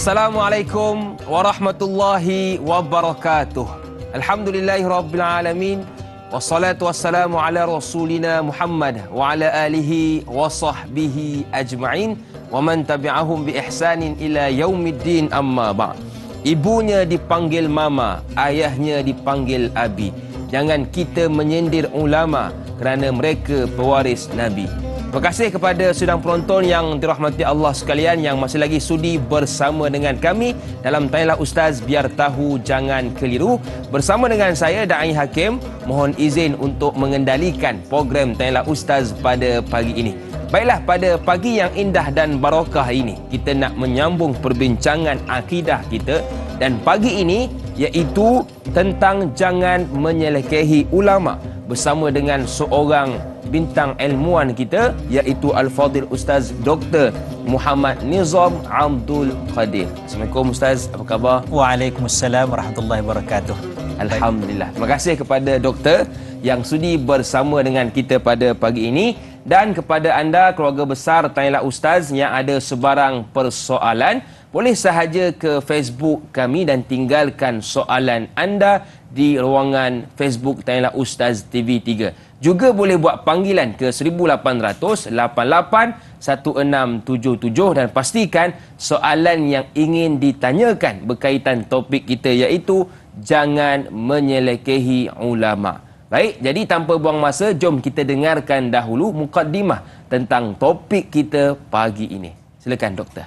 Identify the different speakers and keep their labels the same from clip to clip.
Speaker 1: Assalamualaikum warahmatullahi wabarakatuh. Alhamdulillahirrabbilalamin. Wassalatu wassalamu ala rasulina Muhammad wa ala alihi wa sahbihi ajma'in wa man tabi'ahum bi ihsanin ila yaumiddin, amma ba'd. Ibunya dipanggil mama, ayahnya dipanggil abi. Jangan kita menyindir ulama kerana mereka pewaris Nabi. Terima kasih kepada sidang penonton yang dirahmati Allah sekalian yang masih lagi sudi bersama dengan kami dalam Tanyalah Ustaz Biar Tahu Jangan Keliru. Bersama dengan saya, Da'i Hakim, mohon izin untuk mengendalikan program Tanyalah Ustaz pada pagi ini. Baiklah, pada pagi yang indah dan barakah ini, kita nak menyambung perbincangan akidah kita. Dan pagi ini iaitu tentang jangan menyelekehi ulama, bersama dengan seorang bintang ilmuwan kita, iaitu Al-Fadhil Ustaz Dr. Muhammad Nizam Abdul Qadir. Assalamualaikum Ustaz, apa khabar?
Speaker 2: Waalaikumsalam warahmatullahi wabarakatuh.
Speaker 1: Alhamdulillah. Terima kasih kepada doktor yang sudi bersama dengan kita pada pagi ini, dan kepada anda keluarga besar Tanyalah Ustaz yang ada sebarang persoalan, boleh sahaja ke Facebook kami dan tinggalkan soalan anda di ruangan Facebook Tanyalah Ustaz TV3. Juga boleh buat panggilan ke 1800 88 1677 dan pastikan soalan yang ingin ditanyakan berkaitan topik kita, iaitu jangan menyelekehi ulama. Baik, jadi tanpa buang masa, jom kita dengarkan dahulu mukaddimah tentang topik kita pagi ini. Silakan doktor.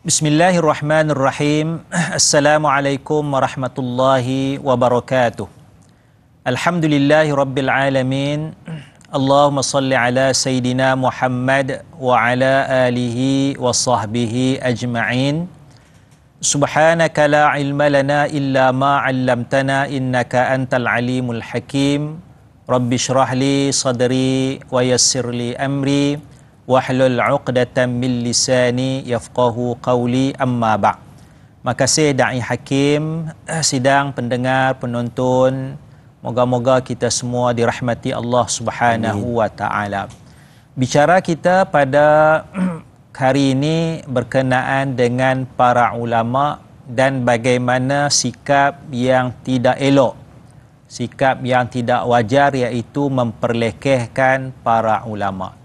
Speaker 2: Bismillahirrahmanirrahim. Assalamualaikum warahmatullahi wabarakatuh. Alhamdulillahi rabbil alamin. Allahumma salli ala Sayyidina Muhammad wa ala alihi wa sahbihi ajma'in. Subhanaka la ilma lana illa ma 'allamtana innaka antal alimul hakim. Rabbi shrah li sadri wa yassir li amri wahlul 'uqdatam min lisani yafqahu qawli, amma ba'. Makasih Da'i Hakim, sidang pendengar, penonton. Moga-moga kita semua dirahmati Allah Subhanahu wa taala. Bicara kita pada hari ini berkenaan dengan para ulama dan bagaimana sikap yang tidak elok, sikap yang tidak wajar, iaitu memperlekehkan para ulama.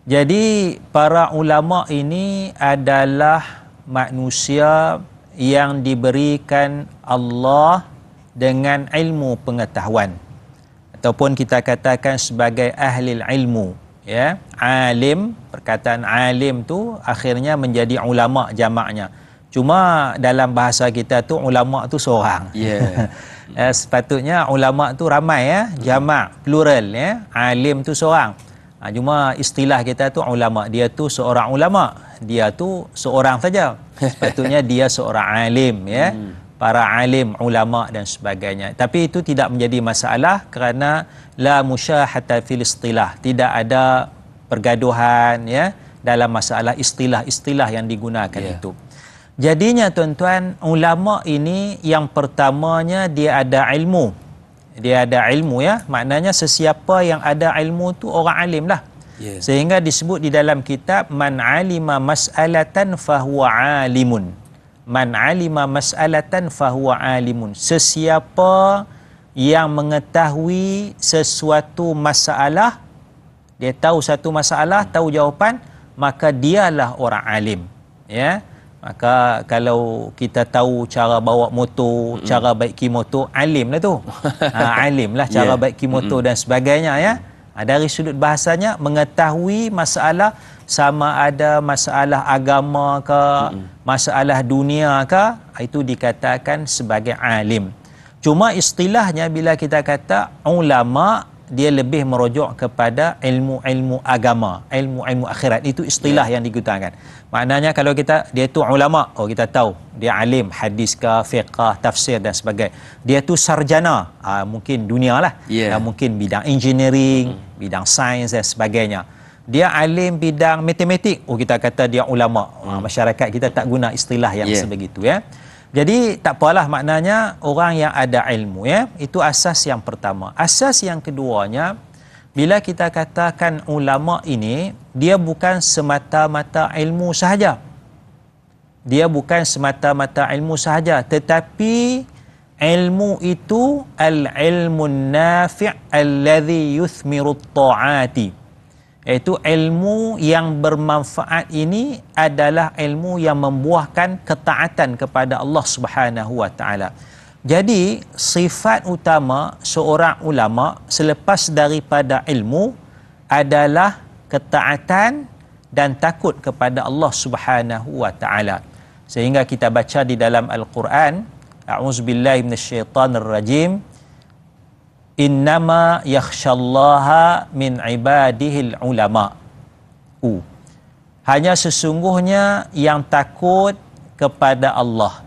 Speaker 2: Jadi para ulama ini adalah manusia yang diberikan Allah dengan ilmu pengetahuan, ataupun kita katakan sebagai ahli ilmu, ya. Alim, perkataan alim tu akhirnya menjadi ulama jamaknya. Cuma dalam bahasa kita tu ulama tu seorang. Sepatutnya ulama tu ramai, ya, jamak, plural, ya. Alim tu seorang. Cuma istilah kita tu ulama, dia tu seorang ulama, dia tu seorang saja. Sepatutnya dia seorang alim, ya. Para alim, ulama dan sebagainya. Tapi itu tidak menjadi masalah kerana la musyahata fil istilah, tidak ada pergaduhan, ya, dalam masalah istilah-istilah yang digunakan itu. Jadinya tuan-tuan, ulama ini yang pertamanya dia ada ilmu. Dia ada ilmu, ya. Maknanya sesiapa yang ada ilmu tu orang alim lah. Sehingga disebut di dalam kitab, man alima mas'alatan fahuwa alimun. Man alima mas'alatan fahuwa alimun. Sesiapa yang mengetahui sesuatu masalah, dia tahu satu masalah, tahu jawapan, maka dialah orang alim, ya. Maka kalau kita tahu cara bawa motor, cara baiki motor, alim lah tu. Alim lah cara baiki motor dan sebagainya, ya. Dari sudut bahasanya, mengetahui masalah, sama ada masalah agama ke, masalah dunia ke, itu dikatakan sebagai alim. Cuma istilahnya bila kita kata ulama, dia lebih merujuk kepada ilmu-ilmu agama, ilmu-ilmu akhirat. Itu istilah yang digunakan. Maknanya kalau dia tu ulama, oh kita tahu dia alim hadis ke, fiqh, tafsir dan sebagainya. Dia tu sarjana, mungkin dunia lah, mungkin bidang engineering, bidang sains dan sebagainya. Dia alim bidang matematik, oh kita kata dia ulama. Masyarakat kita tak guna istilah yang sebegitu, ya. Jadi tak apalah, maknanya orang yang ada ilmu, ya. Itu asas yang pertama. Asas yang keduanya, bila kita katakan ulama ini, dia bukan semata-mata ilmu sahaja. dia bukan semata-mata ilmu sahaja, tetapi ilmu itu al-ilmun nafi' alladhi yuthmiru ta'ati, iaitu ilmu yang bermanfaat ini adalah ilmu yang membuahkan ketaatan kepada Allah Subhanahu wa taala. Jadi sifat utama seorang ulama selepas daripada ilmu adalah ketaatan dan takut kepada Allah Subhanahu wa taala. Sehingga kita baca di dalam Al-Quran, a'udzubillahi minasyaitonir rajim, innama yakhsyallaha min ibadihil ulama. Hanya sesungguhnya yang takut kepada Allah,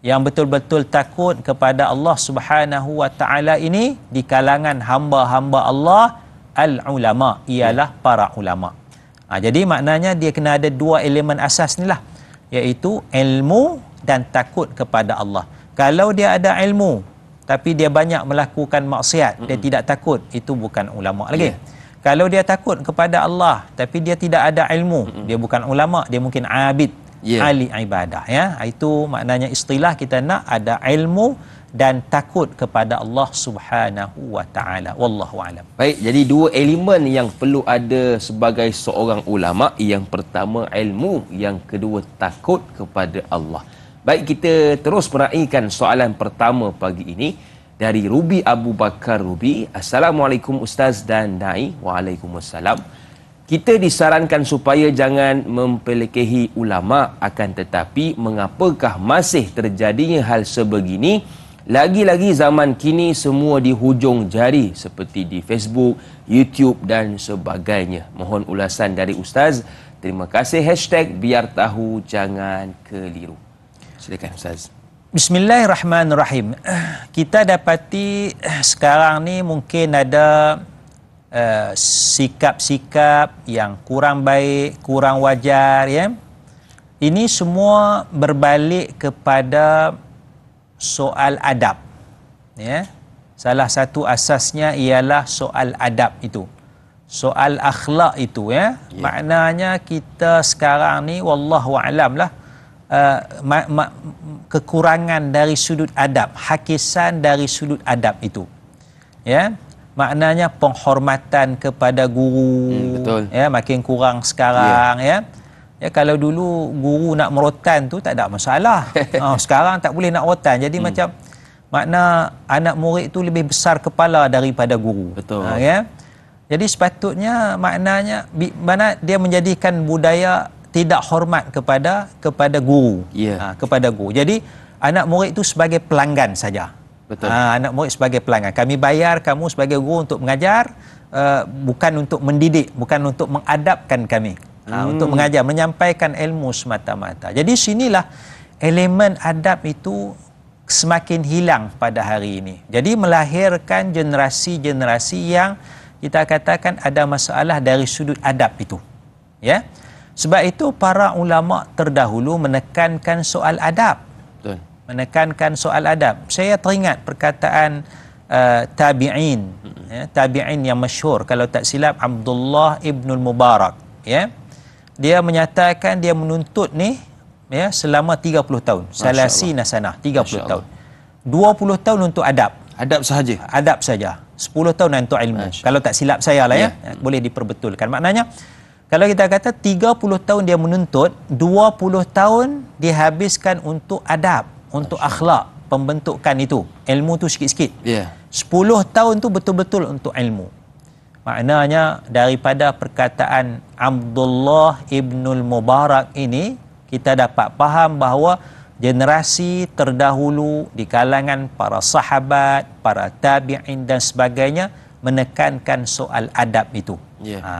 Speaker 2: yang betul-betul takut kepada Allah Subhanahu wa taala ini di kalangan hamba-hamba Allah al-ulama, ialah para ulama. Jadi maknanya dia kena ada dua elemen asas ni lah, iaitu ilmu dan takut kepada Allah. Kalau dia ada ilmu tapi dia banyak melakukan maksiat, dia tidak takut, itu bukan ulama lagi. Kalau dia takut kepada Allah tapi dia tidak ada ilmu, dia bukan ulama, dia mungkin abid, ahli ibadah, ya. Itu maknanya istilah kita nak ada ilmu dan takut kepada Allah Subhanahu wa taala. Wallahu alam.
Speaker 1: Baik, jadi dua elemen yang perlu ada sebagai seorang ulama. Yang pertama ilmu, yang kedua takut kepada Allah. Baik, kita terus meraihkan soalan pertama pagi ini dari Ruby Abu Bakar Ruby. Assalamualaikum Ustaz dan Dai. Waalaikumsalam. Kita disarankan supaya jangan mempelekehi ulama, akan tetapi mengapakah masih terjadinya hal sebegini? Lagi-lagi zaman kini semua di hujung jari seperti di Facebook, YouTube dan sebagainya. Mohon ulasan dari Ustaz. Terima kasih. #biar tahu jangan keliru. Silakan Ustaz.
Speaker 2: Bismillahirrahmanirrahim. Kita dapati sekarang ni mungkin ada sikap-sikap yang kurang baik, kurang wajar, ya. Ini semua berbalik kepada soal adab, ya. Salah satu asasnya ialah soal adab itu, soal akhlak itu, ya. Maknanya kita sekarang ni wallahu alam lah, kekurangan dari sudut adab, hakisan dari sudut adab itu, ya. Maknanya penghormatan kepada guru, ya, makin kurang sekarang, ya. Ya, kalau dulu guru nak merotan tu tak ada masalah. Sekarang tak boleh nak rotan. Jadi macam makna anak murid tu lebih besar kepala daripada guru.
Speaker 1: Betul.
Speaker 2: Ya. Jadi sepatutnya maknanya mana dia menjadikan budaya tidak hormat kepada guru. Kepada guru. Jadi anak murid tu sebagai pelanggan saja.
Speaker 1: Betul.
Speaker 2: Anak murid sebagai pelanggan. Kami bayar kamu sebagai guru untuk mengajar, bukan untuk mendidik, bukan untuk mengadabkan kami. Untuk mengajar, menyampaikan ilmu semata-mata. Jadi sinilah elemen adab itu semakin hilang pada hari ini. Jadi melahirkan generasi-generasi yang kita katakan ada masalah dari sudut adab itu, ya. Sebab itu para ulama terdahulu menekankan soal adab.
Speaker 1: Betul.
Speaker 2: Menekankan soal adab. Saya teringat perkataan tabi'in, ya, tabi'in yang masyhur, kalau tak silap Abdullah ibnul Mubarak, ya. Dia menyatakan dia menuntut ni, ya, selama 30 tahun. Salasi nasanah 30 tahun. 20 tahun untuk adab.
Speaker 1: Adab sahaja.
Speaker 2: Adab saja. 10 tahun untuk ilmu. Kalau tak silap saya lah, ya. Boleh diperbetulkan. Maknanya kalau kita kata 30 tahun dia menuntut, 20 tahun dihabiskan untuk adab, untuk akhlak, pembentukan itu. Ilmu tu sikit-sikit. 10 tahun tu betul-betul untuk ilmu. Maknanya daripada perkataan Abdullah ibnul Mubarak ini, kita dapat faham bahawa generasi terdahulu di kalangan para sahabat, para tabi'in dan sebagainya menekankan soal adab itu.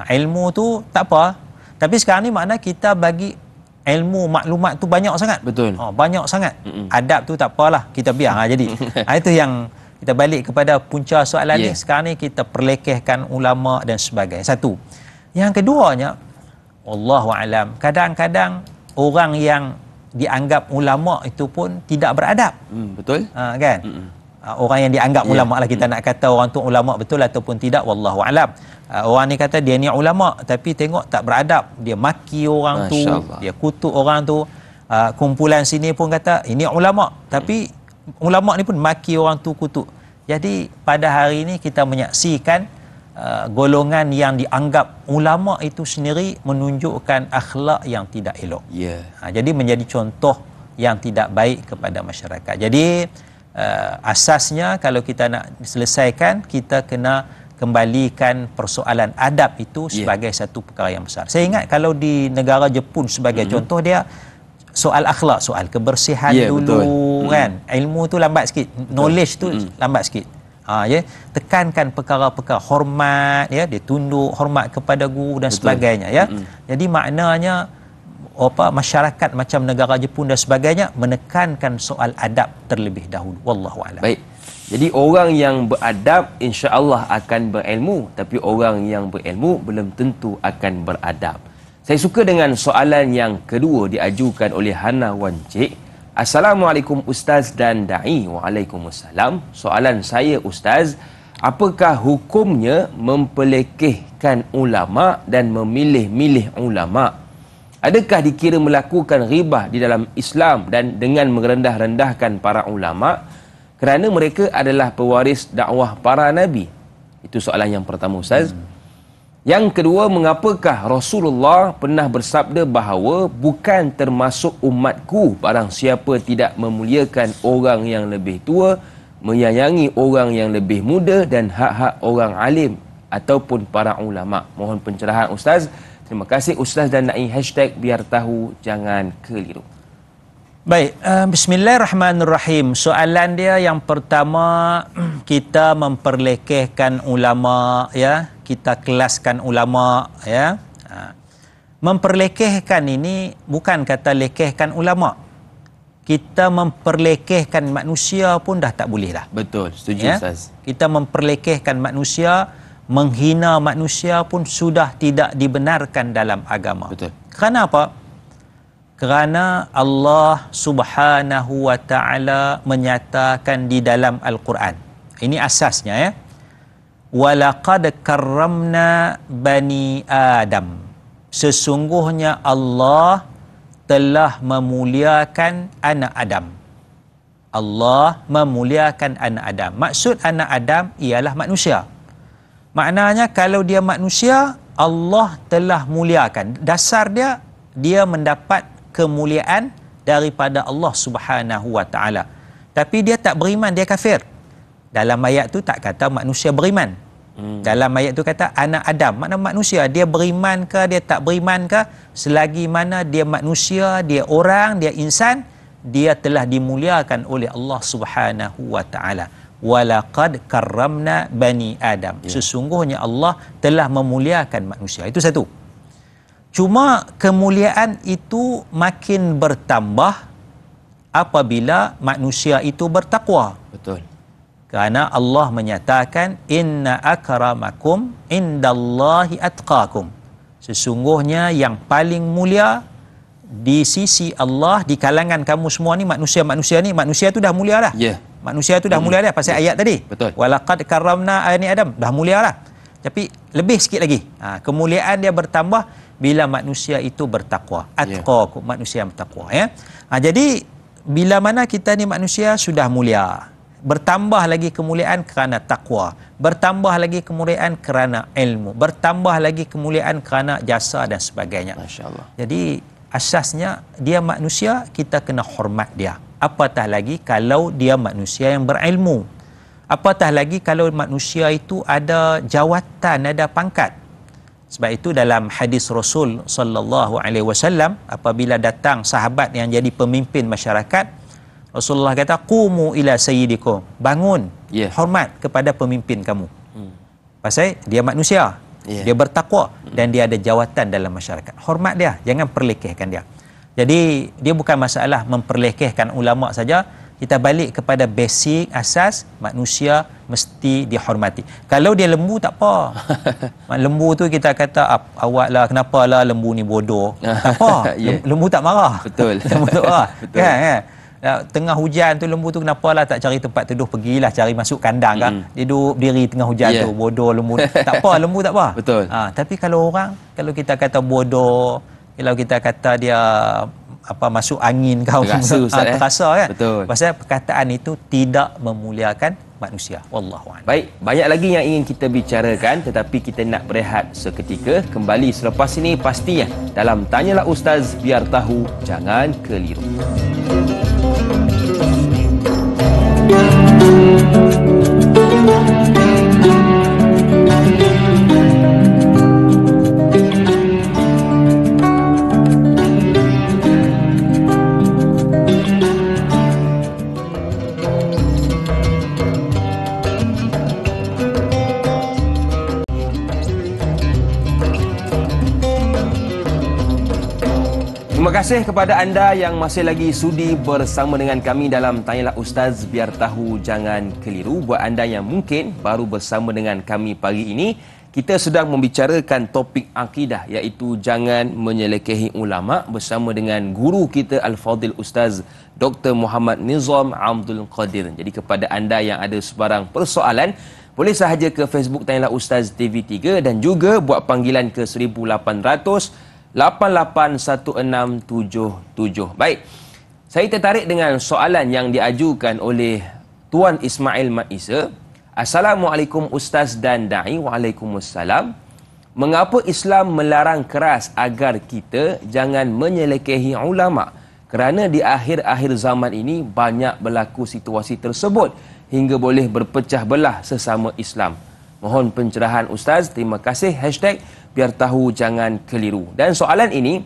Speaker 2: Ilmu tu tak apa. Tapi sekarang ni makna kita bagi ilmu, maklumat tu banyak sangat.
Speaker 1: Betul.
Speaker 2: Banyak sangat. Adab tu tak apalah, kita biar jadi. Itu yang kita balik kepada punca soalan ni. Sekarang ni kita perlekehkan ulama dan sebagainya. Satu. Yang keduanya, wallahu alam, kadang-kadang orang yang dianggap ulama itu pun tidak beradab.
Speaker 1: Betul.
Speaker 2: Kan? Orang yang dianggap ulama lah, kita nak kata orang tu ulama betul ataupun tidak, wallahu alam. Orang ni kata dia ni ulama tapi tengok tak beradab, dia maki orang tu, dia kutuk orang tu. kumpulan sini pun kata ini ulama, tapi ulama ni pun maki orang tu kutuk. Jadi pada hari ini kita menyaksikan golongan yang dianggap ulama itu sendiri menunjukkan akhlak yang tidak elok. Jadi menjadi contoh yang tidak baik kepada masyarakat. Jadi asasnya kalau kita nak selesaikan, kita kena kembalikan persoalan adab itu sebagai satu perkara yang besar. Saya ingat kalau di negara Jepun sebagai contoh, dia soal akhlak, soal kebersihan dulu kan. Ilmu tu lambat sikit, knowledge tu lambat sikit. Tekankan perkara-perkara hormat, dia tunduk, hormat kepada guru dan sebagainya ya. Jadi maknanya masyarakat macam negara Jepun dan sebagainya menekankan soal adab terlebih dahulu. Wallahu a'lam.
Speaker 1: Baik. Jadi orang yang beradab insya-Allah akan berilmu, tapi orang yang berilmu belum tentu akan beradab. Saya suka dengan soalan yang kedua diajukan oleh Hana Wancik. Assalamualaikum Ustaz dan Da'i. Waalaikumsalam. Soalan saya Ustaz, apakah hukumnya mempelekehkan ulama dan memilih-milih ulama? Adakah dikira melakukan ghibah di dalam Islam dan dengan merendah-rendahkan para ulama kerana mereka adalah pewaris dakwah para nabi? Itu soalan yang pertama Ustaz. Yang kedua, mengapakah Rasulullah pernah bersabda bahawa bukan termasuk umatku barang siapa tidak memuliakan orang yang lebih tua, menyayangi orang yang lebih muda dan hak-hak orang alim ataupun para ulama? Mohon pencerahan Ustaz. Terima kasih Ustaz dan Da'i. #biar tahu jangan keliru.
Speaker 2: Baik, bismillahirrahmanirrahim. Soalan dia yang pertama, kita memperlekehkan ulama ya, kita kelaskan ulama ya. Memperlekehkan ini bukan kata lekehkan ulama. Kita memperlekehkan manusia pun dah tak boleh dah.
Speaker 1: Betul, setuju Ustaz.
Speaker 2: Kita memperlekehkan manusia, menghina manusia pun sudah tidak dibenarkan dalam agama.
Speaker 1: Betul.
Speaker 2: Kerana apa? Kerana Allah Subhanahu wa taala menyatakan di dalam Al-Quran. Ini asasnya ya. Walaqad karramna bani Adam. Sesungguhnya Allah telah memuliakan anak Adam. Allah memuliakan anak Adam. Maksud anak Adam ialah manusia. Maknanya kalau dia manusia, Allah telah muliakan. Dasar dia, dia mendapat kemuliaan daripada Allah Subhanahu wa taala. Tapi dia tak beriman, dia kafir. Dalam ayat tu tak kata manusia beriman. Dalam ayat tu kata anak Adam. Makna manusia, dia beriman ke, dia tak beriman ke, selagi mana dia manusia, dia orang, dia insan, dia telah dimuliakan oleh Allah Subhanahu wa taala. Walaqad karramna bani Adam. Sesungguhnya Allah telah memuliakan manusia. Itu satu. Cuma kemuliaan itu makin bertambah apabila manusia itu bertakwa.
Speaker 1: Betul.
Speaker 2: Kerana Allah menyatakan inna akramakum indallahi atqakum. Sesungguhnya yang paling mulia di sisi Allah di kalangan kamu semua ni manusia-manusia ni, manusia tu dah mulia dah. Manusia tu dah mulia dah pasal ayat tadi.
Speaker 1: Betul.
Speaker 2: Walaqad karramna bani Adam, dah mulia dah. Tapi lebih sikit lagi. Kemuliaan dia bertambah bila manusia itu bertakwa. Atqakum, manusia yang bertakwa ya. Jadi bila mana kita ni manusia sudah mulia, bertambah lagi kemuliaan kerana takwa, bertambah lagi kemuliaan kerana ilmu, bertambah lagi kemuliaan kerana jasa dan sebagainya.
Speaker 1: Masya-Allah.
Speaker 2: Jadi asasnya dia manusia, kita kena hormat dia. Apatah lagi kalau dia manusia yang berilmu. Apatah lagi kalau manusia itu ada jawatan, ada pangkat. Sebab itu dalam hadis Rasul sallallahu alaihi wasallam, apabila datang sahabat yang jadi pemimpin masyarakat, Rasulullah kata qumu ila sayyidikum, bangun, hormat kepada pemimpin kamu. Pasal dia manusia, dia bertakwa dan dia ada jawatan dalam masyarakat. Hormat dia, jangan perlekehkan dia. Jadi dia bukan masalah memperlekehkan ulama saja. Kita balik kepada basic asas, manusia mesti dihormati. Kalau dia lembu tak apa. Lembu tu kita kata awak lah, kenapa lah lembu ni bodoh. Tak apa. Lembu tak marah.
Speaker 1: Betul.
Speaker 2: Lembu tak marah.
Speaker 1: Betul.
Speaker 2: Kan? Tengah hujan tu lembu tu kenapa lah tak cari tempat teduh, pergilah cari masuk kandang kan. Dia duduk berdiri tengah hujan tu, bodoh lembu. Tak apa, lembu tak apa.
Speaker 1: Betul.
Speaker 2: Tapi kalau orang, kalau kita kata bodoh, kalau kita kata dia masuk angin kau terasa kan.
Speaker 1: Betul.
Speaker 2: Pasal perkataan itu tidak memuliakan manusia. Wallahu a'lam.
Speaker 1: Baik, banyak lagi yang ingin kita bicarakan, tetapi kita nak berehat seketika. Kembali selepas ini pastinya dalam Tanyalah Ustaz, biar tahu jangan keliru. Terima kasih kepada anda yang masih lagi sudi bersama dengan kami dalam Tanyalah Ustaz, biar tahu jangan keliru. Buat anda yang mungkin baru bersama dengan kami pagi ini, kita sedang membicarakan topik akidah, iaitu jangan menyelekehi ulama bersama dengan guru kita Al-Fadhil Ustaz Dr. Muhammad Nizam Abdul Qadir. Jadi kepada anda yang ada sebarang persoalan, boleh sahaja ke Facebook Tanyalah Ustaz TV3 dan juga buat panggilan ke 1800 881677. Baik, saya tertarik dengan soalan yang diajukan oleh Tuan Ismail Mat Isa. Assalamualaikum Ustaz dan Da'i. Waalaikumsalam. Mengapa Islam melarang keras agar kita jangan menyelekehi ulama? Kerana di akhir-akhir zaman ini banyak berlaku situasi tersebut hingga boleh berpecah belah sesama Islam. Mohon pencerahan Ustaz. Terima kasih. Hashtag biar tahu jangan keliru. Dan soalan ini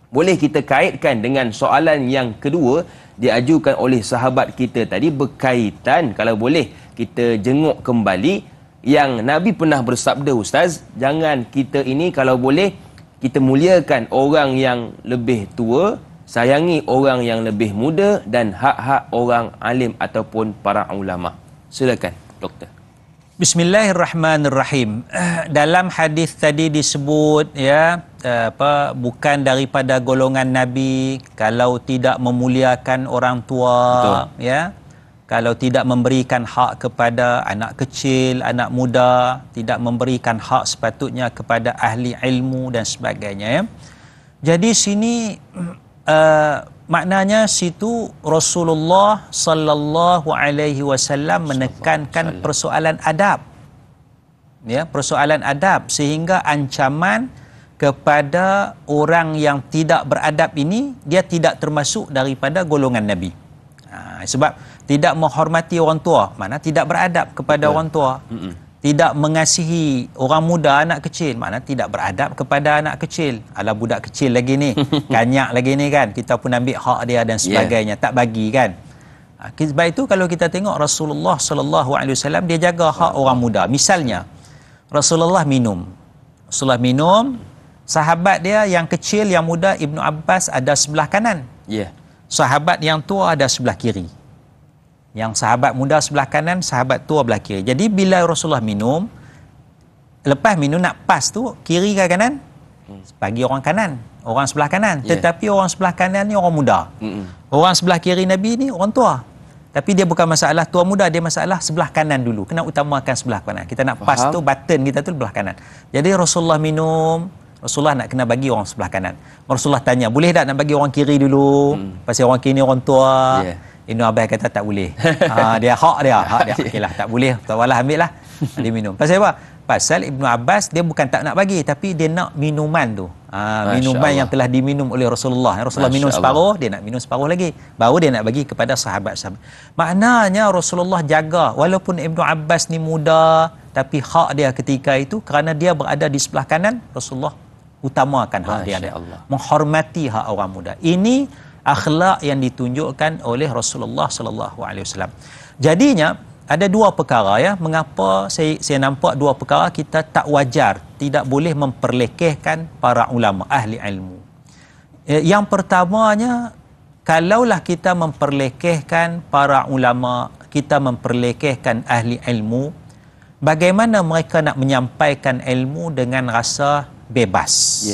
Speaker 1: boleh kita kaitkan dengan soalan yang kedua diajukan oleh sahabat kita tadi, berkaitan, kalau boleh kita jenguk kembali yang Nabi pernah bersabda Ustaz, jangan kita ini kalau boleh kita muliakan orang yang lebih tua, sayangi orang yang lebih muda dan hak-hak orang alim ataupun para ulama. Silakan doktor.
Speaker 2: Bismillahirrahmanirrahim. Dalam hadis tadi disebut bukan daripada golongan Nabi kalau tidak memuliakan orang tua. Betul. Kalau tidak memberikan hak kepada anak kecil, anak muda, tidak memberikan hak sepatutnya kepada ahli ilmu dan sebagainya. Jadi sini maknanya situ Rasulullah sallallahu alaihi wasallam menekankan persoalan adab. Persoalan adab, sehingga ancaman kepada orang yang tidak beradab ini dia tidak termasuk daripada golongan Nabi. Sebab tidak menghormati orang tua, mana tidak beradab kepada orang tua. Tidak mengasihi orang muda, anak kecil, mana tidak beradab kepada anak kecil. Alah, budak kecil lagi ni, kanyak lagi ni kan, kita pun ambil hak dia dan sebagainya, tak bagi kan. Sebab itu kalau kita tengok Rasulullah sallallahu alaihi wasallam, dia jaga hak orang muda. Misalnya Rasulullah minum, sahabat dia yang kecil, yang muda, Ibnu Abbas ada sebelah kanan. Sahabat yang tua ada sebelah kiri. Yang sahabat muda sebelah kanan, sahabat tua belah kiri. Jadi bila Rasulullah minum, lepas minum nak pas tu, kiri ke kanan? Bagi orang kanan, orang sebelah kanan. Tetapi orang sebelah kanan ni orang muda. Orang sebelah kiri Nabi ni orang tua. Tapi dia bukan masalah tua muda, dia masalah sebelah kanan dulu. Kena utamakan sebelah kanan. Kita nak pas tu, button kita tu belah kanan. Jadi Rasulullah minum, Rasulullah nak kena bagi orang sebelah kanan. Rasulullah tanya, boleh tak nak bagi orang kiri dulu? Pasal orang kiri ni orang tua. Ibnu Abbas kata tak boleh. Dia hak dia. Okeylah, tak boleh. Tawalah, ambil lah. Dia minum. Pasal apa? Pasal Ibnu Abbas dia bukan tak nak bagi, tapi dia nak minuman tu. Minuman yang telah diminum oleh Rasulullah. Rasulullah minum separuh, dia nak minum separuh lagi. Baru dia nak bagi kepada sahabat-sahabat. Maknanya Rasulullah jaga, walaupun Ibnu Abbas ni muda, tapi hak dia ketika itu kerana dia berada di sebelah kanan, Rasulullah utamakan hak dia. Menghormati hak orang muda. Ini akhlak yang ditunjukkan oleh Rasulullah sallallahu alaihi wasallam. Jadinya ada dua perkara mengapa saya nampak dua perkara kita tak wajar, tidak boleh memperlekehkan para ulama ahli ilmu. Yang pertamanya, kalaulah kita memperlekehkan para ulama, kita memperlekehkan ahli ilmu, bagaimana mereka nak menyampaikan ilmu dengan rasa bebas?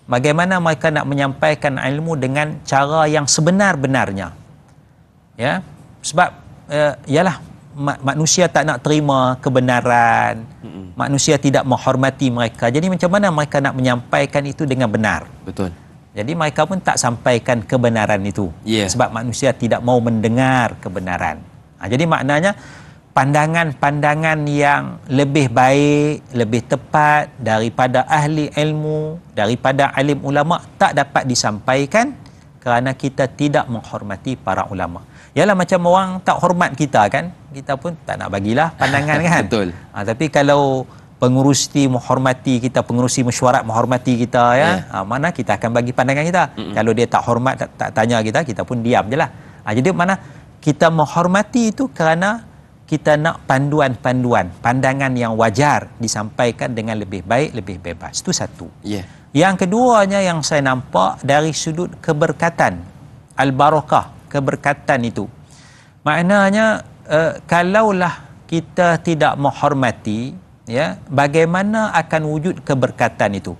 Speaker 2: Bagaimana mereka nak menyampaikan ilmu dengan cara yang sebenar-benarnya? Sebab manusia tak nak terima kebenaran, manusia tidak menghormati mereka. Jadi macam mana mereka nak menyampaikan itu dengan benar?
Speaker 1: Betul.
Speaker 2: Jadi mereka pun tak sampaikan kebenaran itu. Sebab manusia tidak mau mendengar kebenaran. Jadi maknanya pandangan-pandangan yang lebih baik, lebih tepat daripada ahli ilmu, daripada alim ulama tak dapat disampaikan kerana kita tidak menghormati para ulama. Yalah, macam orang tak hormat kita kan, kita pun tak nak bagilah pandangan kan.
Speaker 1: Betul.
Speaker 2: Tapi kalau pengurusi menghormati kita, pengurusi mesyuarat menghormati kita ya, mana kita akan bagi pandangan kita. Kalau dia tak hormat, tak tanya kita, kita pun diam je lah. Jadi mana kita menghormati itu kerana kita nak panduan-panduan, pandangan yang wajar disampaikan dengan lebih baik, lebih bebas. Itu satu. Yang keduanya yang saya nampak dari sudut keberkatan, al-barakah, keberkatan itu. Maknanya kalaulah kita tidak menghormati, ya, bagaimana akan wujud keberkatan itu?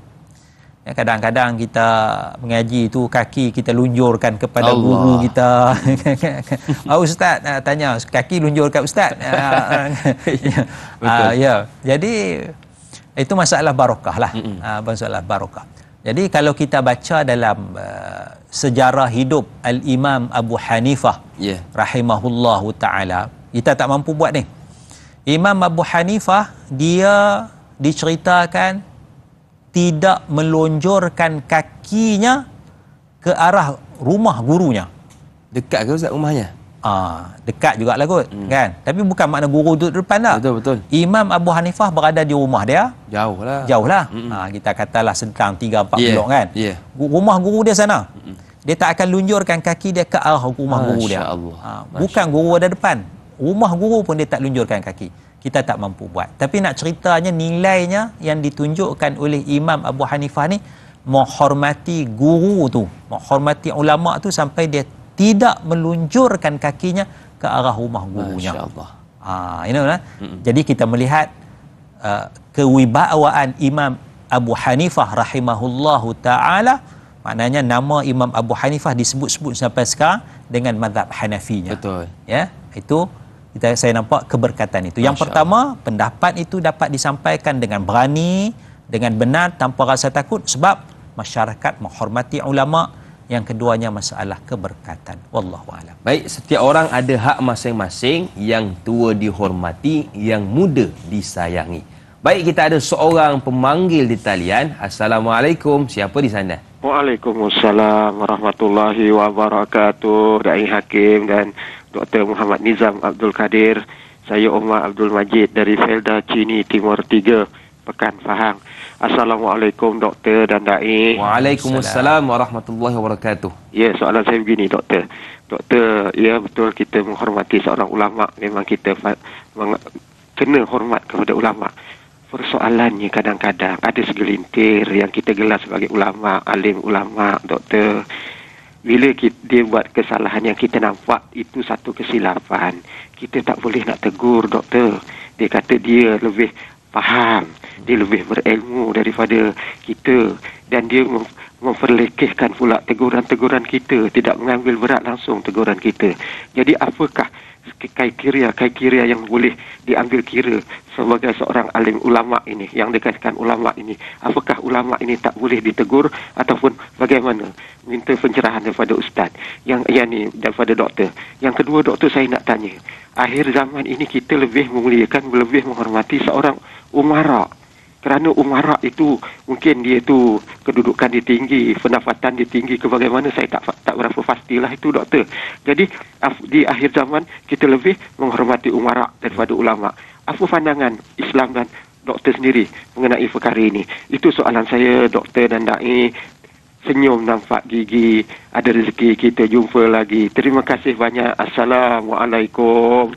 Speaker 2: Ya, kadang-kadang kita mengaji itu kaki kita lunjurkan kepada guru kita. Ustaz tanya, kaki lunjur kat ustaz. Ya. Jadi itu masalah barakah lah. Masalah barakah. Jadi kalau kita baca dalam sejarah hidup Al-Imam Abu Hanifah rahimahullahu ta'ala, kita tak mampu buat ni. Imam Abu Hanifah, dia diceritakan tidak melonjorkan kakinya ke arah rumah gurunya.
Speaker 1: Dekat ke Ustaz rumahnya?
Speaker 2: Dekat jugalah kot, kan? Tapi bukan makna guru duduk depan tak.
Speaker 1: Betul.
Speaker 2: Imam Abu Hanifah berada di rumah dia. Jauh lah. Kita katalah sentang 3-4 blok kan. Rumah guru dia sana. Dia tak akan lunjurkan kaki dia ke arah rumah guru dia. Bukan guru ada depan. Rumah guru pun dia tak lunjurkan kaki. Kita tak mampu buat. Tapi nak ceritanya, nilainya yang ditunjukkan oleh Imam Abu Hanifah ni menghormati guru tu, menghormati ulama tu sampai dia tidak melunjurkan kakinya ke arah rumah gurunya. Masya-Allah. Jadi kita melihat kewibawaan Imam Abu Hanifah rahimahullahu ta'ala. Maknanya nama Imam Abu Hanifah disebut-sebut sampai sekarang dengan mazhab Hanafinya.
Speaker 1: Betul.
Speaker 2: Ya, itu saya nampak keberkatan itu. Yang pertama, pendapat itu dapat disampaikan dengan berani, dengan benar, tanpa rasa takut sebab masyarakat menghormati ulama. Yang keduanya masalah keberkatan. Wallahu a'lam.
Speaker 1: Baik, setiap orang ada hak masing-masing, yang tua dihormati, yang muda disayangi. Baik, kita ada seorang pemanggil di talian. Assalamualaikum, siapa di sana?
Speaker 3: Waalaikumsalam warahmatullahi wabarakatuh. Dai Hakim dan Dr. Muhammad Nizam Abdul Kadir. Saya Omar Abdul Majid dari Felda Cini Timur 3, Pekan Pahang. Assalamualaikum doktor dan dai.
Speaker 1: Waalaikumsalam warahmatullahi wabarakatuh.
Speaker 3: Ya, soalan saya begini doktor. Doktor, ya betul kita menghormati seorang ulama. Memang kita kena hormat kepada ulama. Persoalannya kadang-kadang ada segelintir yang kita gelar sebagai ulama, alim ulama, doktor. Bila dia buat kesalahan yang kita nampak itu satu kesilapan, kita tak boleh nak tegur doktor. Dia kata dia lebih faham, dia lebih berilmu daripada kita, dan dia memperlekehkan pula teguran-teguran kita, tidak mengambil berat langsung teguran kita. Jadi apakah kriteria yang boleh diambil kira sebagai seorang alim ulama ini, yang dikatakan ulama ini? Apakah ulama ini tak boleh ditegur ataupun bagaimana? Minta pencerahan daripada ustaz yang ni, daripada doktor. Yang kedua doktor, saya nak tanya, akhir zaman ini kita lebih memuliakan, lebih menghormati seorang umara. Kerana umara itu mungkin dia tu kedudukan dia tinggi, pendapatan dia tinggi ke bagaimana, saya tak berapa pastilah itu doktor. Jadi di akhir zaman kita lebih menghormati umara daripada ulama. Apa pandangan Islam dan doktor sendiri mengenai perkara ini? Itu soalan saya doktor dan dai. Senyum nampak gigi, ada rezeki kita jumpa lagi. Terima kasih banyak. Assalamualaikum.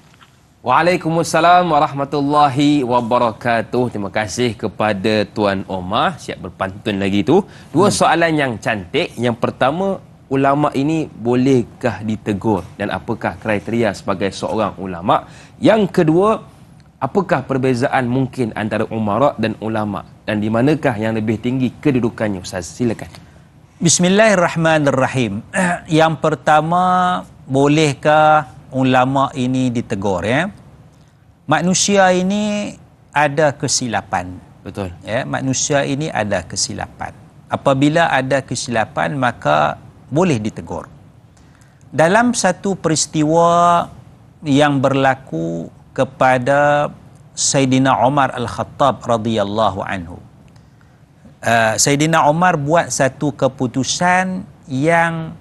Speaker 1: Waalaikumsalam warahmatullahi wabarakatuh. Terima kasih kepada Tuan Omar, siap berpantun lagi tu. Dua soalan yang cantik. Yang pertama, ulama ini bolehkah ditegur dan apakah kriteria sebagai seorang ulama? Yang kedua, apakah perbezaan mungkin antara umara dan ulama, dan di manakah yang lebih tinggi kedudukannya? Ustaz, silakan.
Speaker 2: Bismillahirrahmanirrahim. Yang pertama, bolehkah ulama ini ditegur, ya? Manusia ini ada kesilapan.
Speaker 1: Betul.
Speaker 2: Ya, manusia ini ada kesilapan. apabila ada kesilapan maka boleh ditegur. Dalam satu peristiwa yang berlaku kepada Sayyidina Umar Al-Khattab radhiyallahu anhu. Sayyidina Umar buat satu keputusan yang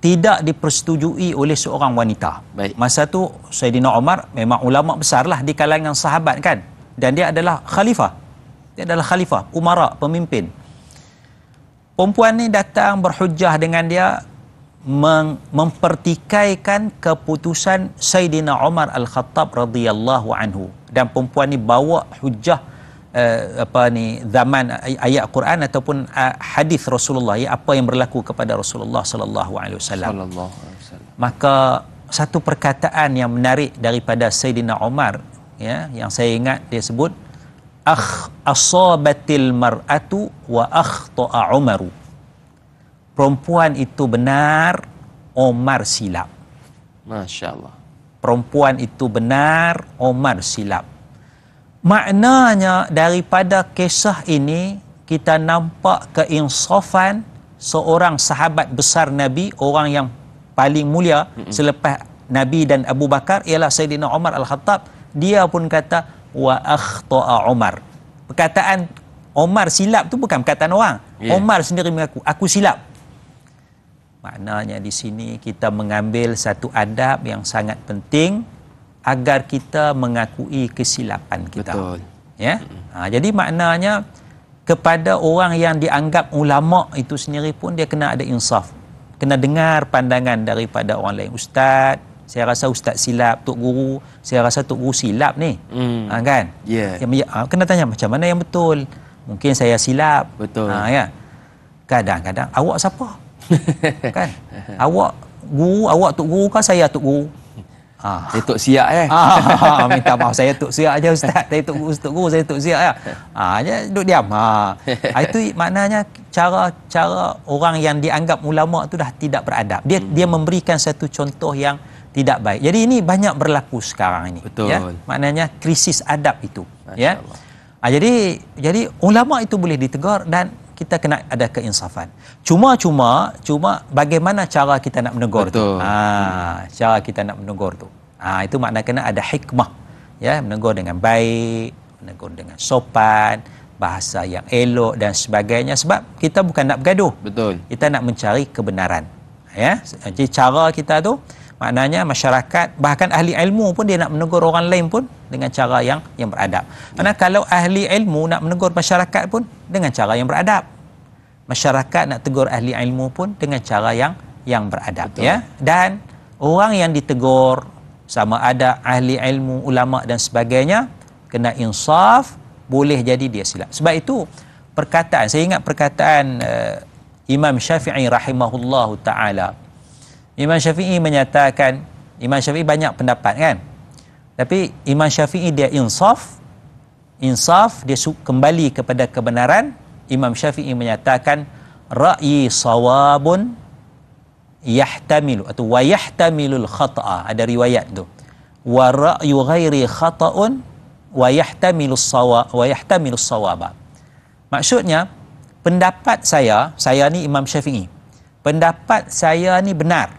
Speaker 2: tidak dipersetujui oleh seorang wanita.
Speaker 1: Baik.
Speaker 2: Masa tu Sayyidina Umar memang ulama besarlah di kalangan sahabat kan, dan dia adalah khalifah. Dia adalah khalifah, umara, pemimpin. Perempuan ni datang berhujah dengan dia, mempertikaikan keputusan Sayyidina Umar Al-Khattab radhiyallahu anhu. Dan perempuan ni bawa hujah zaman ayat Quran ataupun hadis Rasulullah, apa yang berlaku kepada Rasulullah sallallahu alaihi wasallam. Maka satu perkataan yang menarik daripada Sayyidina Umar, ya, yang saya ingat, dia sebut asabatil mar'atu wa akhta'a Umaru. Perempuan itu benar, Umar silap.
Speaker 1: Masya-Allah.
Speaker 2: Perempuan itu benar, Umar silap. Maknanya daripada kisah ini kita nampak keinsafan seorang sahabat besar Nabi, orang yang paling mulia selepas Nabi dan Abu Bakar, ialah Sayyidina Umar Al-Khattab. Dia pun kata wa akhta'a Umar. Perkataan Umar silap tu bukan perkataan orang. Umar sendiri mengaku, aku silap. Maknanya di sini kita mengambil satu adab yang sangat penting agar kita mengakui kesilapan kita.
Speaker 1: Betul.
Speaker 2: Ya. Jadi maknanya kepada orang yang dianggap ulama itu sendiri pun dia kena ada insaf. Kena dengar pandangan daripada orang lain. Ustaz, saya rasa ustaz silap. Tok guru, saya rasa tok guru silap ni. Kan?
Speaker 1: Yeah.
Speaker 2: Kena tanya macam mana yang betul. Mungkin saya silap.
Speaker 1: Betul.
Speaker 2: Ya. Kadang-kadang awak siapa? Kan? Awak guru, awak tok guru kan, saya tok guru.
Speaker 1: Saya tok siap
Speaker 2: Minta maaf, saya tok siap aja ustaz. Saya tok guru, saya tok siap ya. Dia duduk diam. Itu maknanya cara orang yang dianggap ulama tu dah tidak beradab. Dia memberikan satu contoh yang tidak baik. Jadi ini banyak berlaku sekarang ini.
Speaker 1: Betul.
Speaker 2: Ya? Maknanya krisis adab itu. Ya.
Speaker 1: Masya-Allah.
Speaker 2: Jadi ulama itu boleh ditegur dan kita kena ada keinsafan. Cuma bagaimana cara kita nak menegur tu? Cara kita nak menegur tu. Itu makna kena ada hikmah. Ya, menegur dengan baik, menegur dengan sopan, bahasa yang elok dan sebagainya, sebab kita bukan nak bergaduh.
Speaker 1: Betul.
Speaker 2: Kita nak mencari kebenaran. Ya. Jadi cara kita tu maknanya masyarakat, bahkan ahli ilmu pun dia nak menegur orang lain pun dengan cara yang beradab. Karena kalau ahli ilmu nak menegur masyarakat pun dengan cara yang beradab. Masyarakat nak tegur ahli ilmu pun dengan cara yang beradab. Betul. Ya. Dan orang yang ditegur, sama ada ahli ilmu, ulama dan sebagainya, kena insaf, boleh jadi dia silap. Sebab itu perkataan, saya ingat perkataan Imam Syafi'i rahimahullahu ta'ala. Imam Syafi'i menyatakan, Imam Syafi'i banyak pendapat kan, tapi Imam Syafi'i dia insaf, dia kembali kepada kebenaran. Imam Syafi'i menyatakan ra'yi sawabun yahtamilu atau wa yahtamilul khata'a, ada riwayat tu, wa ra'yu ghairi khata'un wa yahtamilus sawaba. Maksudnya pendapat saya ni Imam Syafi'i, pendapat saya ni benar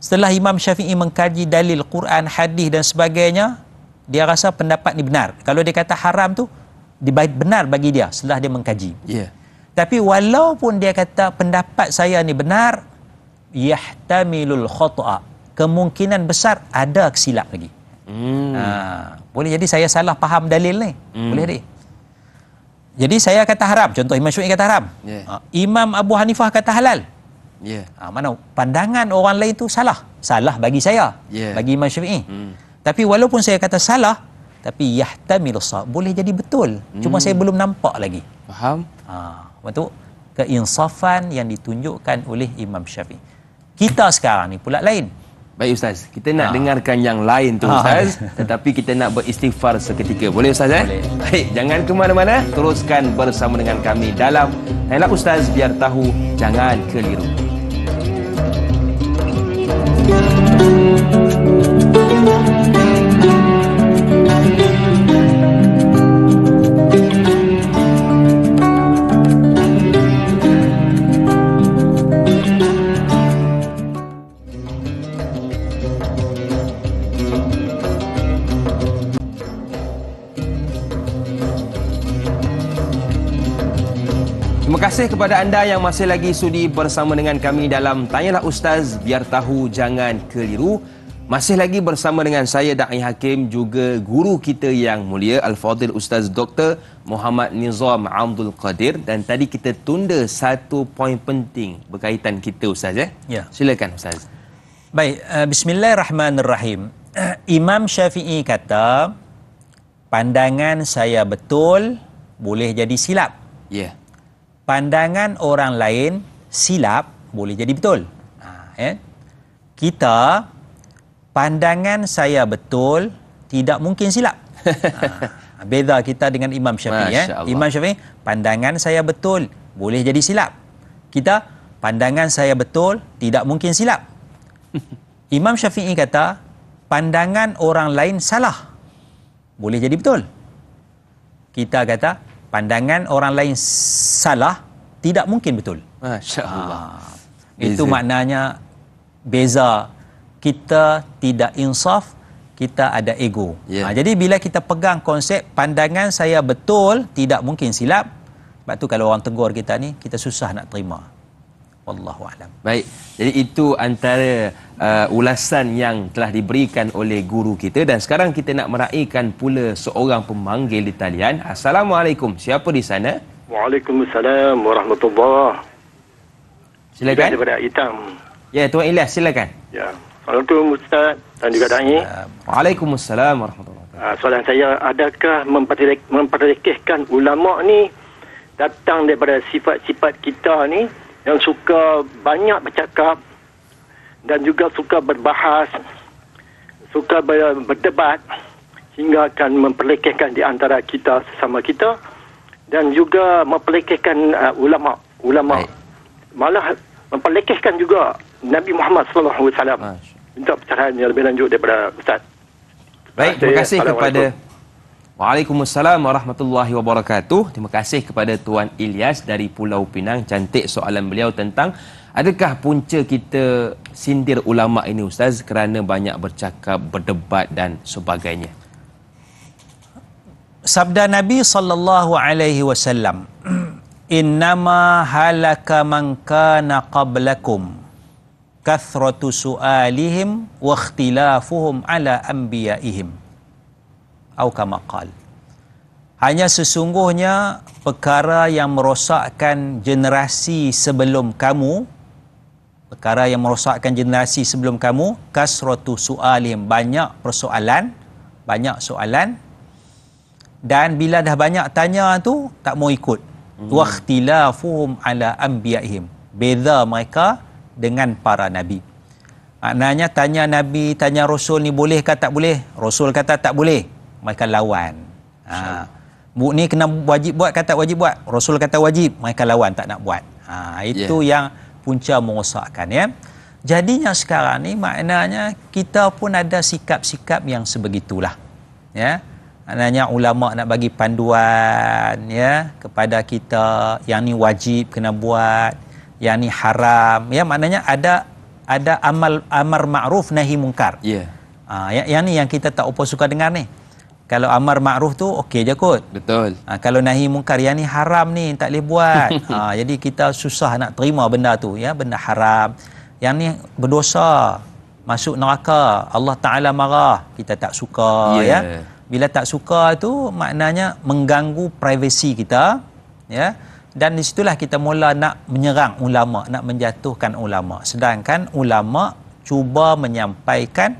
Speaker 2: setelah Imam Syafi'i mengkaji dalil Quran, hadis dan sebagainya, dia rasa pendapat ni benar. Kalau dia kata haram tu benar bagi dia setelah dia mengkaji. Tapi walaupun dia kata pendapat saya ni benar, yahtamilul khata'a, kemungkinan besar ada kesilap lagi. Boleh jadi saya salah faham dalil ni. Boleh dia. Jadi saya kata haram, contoh Imam Syafi'i kata haram. Imam Abu Hanifah kata halal. Mana pandangan orang lain tu salah bagi saya, bagi Imam Syafi'i. Tapi walaupun saya kata salah, tapi yahtamilus sawab, boleh jadi betul. Cuma saya belum nampak lagi.
Speaker 1: Faham?
Speaker 2: Untuk keinsafan yang ditunjukkan oleh Imam Syafi'i. Kita sekarang ni pula lain.
Speaker 1: Baik Ustaz, kita nak dengarkan yang lain tu Ustaz, tetapi kita nak beristighfar seketika. Boleh Ustaz?
Speaker 2: Boleh.
Speaker 1: Baik, jangan ke mana-mana, teruskan bersama dengan kami dalam Tanyalah Ustaz, biar tahu, jangan keliru. kasih kepada anda yang masih lagi sudi bersama dengan kami dalam Tanyalah Ustaz, biar tahu jangan keliru. Masih lagi bersama dengan saya Da'i Hakim, juga guru kita yang mulia Al-Fadhil Ustaz Dr. Muhammad Nizam Abdul Qadir. Dan tadi kita tunda satu poin penting berkaitan kita Ustaz
Speaker 2: Ya.
Speaker 1: Silakan Ustaz.
Speaker 2: Baik, bismillahirrahmanirrahim. Imam Syafi'i kata, pandangan saya betul boleh jadi silap.
Speaker 1: Ya.
Speaker 2: Pandangan orang lain silap boleh jadi betul. Kita, pandangan saya betul tidak mungkin silap. Beza kita dengan Imam Syafi'i. Imam Syafi'i, pandangan saya betul boleh jadi silap. Kita, pandangan saya betul tidak mungkin silap. Imam Syafi'i kata, pandangan orang lain salah boleh jadi betul. Kita kata, pandangan orang lain salah tidak mungkin betul.
Speaker 1: Masya Allah.
Speaker 2: Itu maknanya beza. Kita tidak insaf, kita ada ego. Jadi bila kita pegang konsep pandangan saya betul tidak mungkin silap, sebab tu kalau orang tegur kita ni, kita susah nak terima. Wallahu a'lam.
Speaker 1: Baik, jadi itu antara ulasan yang telah diberikan oleh guru kita. Dan sekarang kita nak meraihkan pula seorang pemanggil di talian. Assalamualaikum, siapa di sana?
Speaker 4: Waalaikumsalam warahmatullahi.
Speaker 1: Silakan.
Speaker 4: Daripada Hitam.
Speaker 1: Ya, Tuan Ilyas, silakan.
Speaker 4: Ya. Assalamualaikum Ustaz dan juga Da'i.
Speaker 1: Waalaikumsalam warahmatullahi wabarakatuh.
Speaker 4: Soalan saya, adakah memperlekehkan ulama ni datang daripada sifat-sifat kita ni yang suka banyak bercakap dan juga suka berbahas, suka berdebat, sehingga akan memperlekehkan di antara kita sesama kita, dan juga memperlekehkan ulama. Malah memperlekehkan juga Nabi Muhammad sallallahu alaihi wasallam. Minta pencerahan yang lebih lanjut daripada Ustaz.
Speaker 1: Baik, terima kasih kepada Waalaikumsalam warahmatullahi wabarakatuh. Terima kasih kepada Tuan Ilyas dari Pulau Pinang. Cantik soalan beliau tentang adakah punca kita sindir ulama ini Ustaz kerana banyak bercakap, berdebat dan sebagainya.
Speaker 2: Sabda Nabi sallallahu alaihi wasallam, innama halaka man kana qablakum kathratu su'alihim wa ikhtilafuhum ala anbiya'ihim, atau kama qala. Hanya sesungguhnya perkara yang merosakkan generasi sebelum kamu, kasratu su'alihim, banyak soalan, dan bila dah banyak tanya tu tak mau ikut. Wa ikhtilafuhum ala anbiya'ihim, beza mereka dengan para nabi. Maknanya tanya Nabi, tanya Rasul ni boleh ke tak boleh? Rasul kata tak boleh, mereka lawan. Bu ni kena wajib buat, kata wajib buat. Rasul kata wajib, mereka lawan, tak nak buat. Itu yang punca merosakkan ya. Jadinya sekarang ni maknanya kita pun ada sikap-sikap yang sebegitulah. Ya. Maknanya ulama nak bagi panduan ya kepada kita, yang ni wajib kena buat, yang ni haram. Ya, maknanya ada amar ma'ruf nahi mungkar.
Speaker 1: Ya.
Speaker 2: Yang ni yang kita tak apa suka dengar ni. Kalau amar ma'ruf tu okey je kot.
Speaker 1: Betul.
Speaker 2: Kalau nahi mungkar, yang ni haram ni tak boleh buat. Jadi kita susah nak terima benda tu ya, benda haram. Yang ni berdosa, masuk neraka, Allah Taala marah, kita tak suka ya. Bila tak suka tu maknanya mengganggu privasi kita ya. Dan di situlah kita mula nak menyerang ulama, nak menjatuhkan ulama. Sedangkan ulama cuba menyampaikan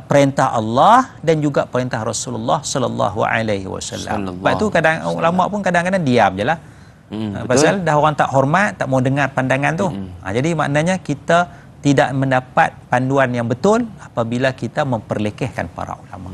Speaker 2: perintah Allah dan juga perintah Rasulullah sallallahu alaihi wasallam. Sebab tu kadang ulama pun kadang-kadang diam jelah. Pasal dah orang tak hormat, tak mau dengar pandangan tu. Jadi maknanya kita tidak mendapat panduan yang betul apabila kita memperlekehkan para ulama.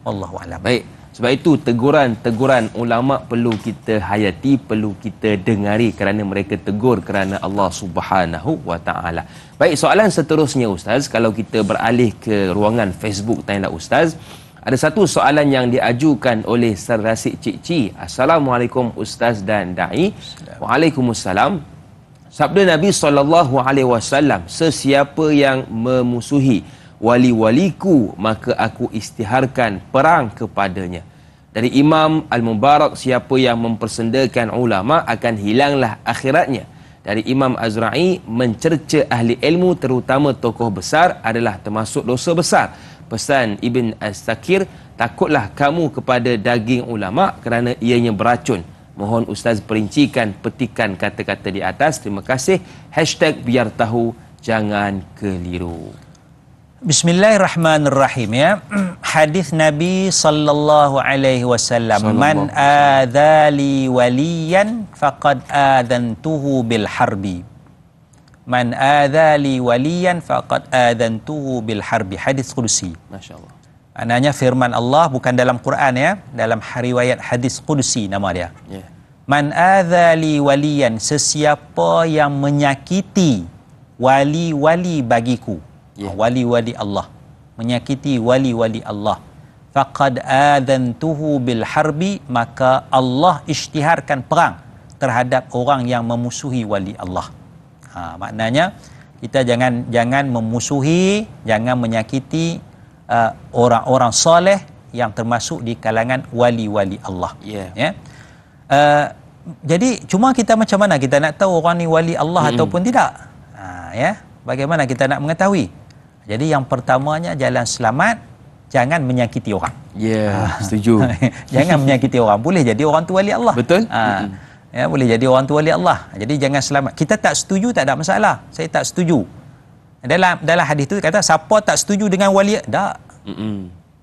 Speaker 2: Wallahu a'lam.
Speaker 1: Baik. Sebab itu teguran ulama perlu kita hayati, perlu kita dengari kerana mereka tegur kerana Allah Subhanahu wa taala. Baik, soalan seterusnya Ustaz, kalau kita beralih ke ruangan Facebook Tanyalah Ustaz, ada satu soalan yang diajukan oleh Sir Rasid Cik-Cik. Assalamualaikum Ustaz dan Da'i. Waalaikumsalam. Sabda Nabi SAW, sesiapa yang memusuhi wali-waliku, maka aku isytiharkan perang kepadanya. Dari Imam Al-Mubarak, siapa yang mempersendakan ulama akan hilanglah akhiratnya. Dari Imam Azra'i, mencerca ahli ilmu terutama tokoh besar adalah termasuk dosa besar. Pesan Ibn As-Sakir, takutlah kamu kepada daging ulama kerana ianya beracun. Mohon Ustaz perincikan petikan kata-kata di atas. Terima kasih. #biar tahu jangan keliru.
Speaker 2: Bismillahirrahmanirrahim ya. Hadis Nabi sallallahu alaihi wasallam, man adzali waliyan faqad adzantuhu bil harbi. Man adzali waliyan faqad adzantuhu bil harbi. Hadis qudsi.
Speaker 1: Masya-Allah.
Speaker 2: Maknanya firman Allah, bukan dalam Quran ya, dalam riwayat hadis qudsi nama dia.
Speaker 1: Yeah.
Speaker 2: Man adzali waliyan, sesiapa yang menyakiti wali-wali bagiku.
Speaker 1: Yeah.
Speaker 2: Wali-wali Allah, menyakiti wali-wali Allah, faqad adzantuhu bil harbi, maka Allah isytiharkan perang terhadap orang yang memusuhi wali Allah. Maknanya kita jangan memusuhi, jangan menyakiti orang-orang soleh yang termasuk di kalangan wali-wali Allah.
Speaker 1: Yeah.
Speaker 2: Ya. Jadi cuma kita macam mana kita nak tahu orang ni wali Allah ataupun tidak? Ya, bagaimana kita nak mengetahui? Jadi yang pertamanya, jalan selamat, jangan menyakiti orang.
Speaker 1: Ya, setuju.
Speaker 2: Jangan menyakiti orang. Boleh jadi orang tu wali Allah.
Speaker 1: Betul.
Speaker 2: Ya, boleh jadi orang tu wali Allah. Jadi jangan selamat. Kita tak setuju, tak ada masalah. Saya tak setuju. Dalam hadis tu kata, siapa tak setuju dengan wali, tak.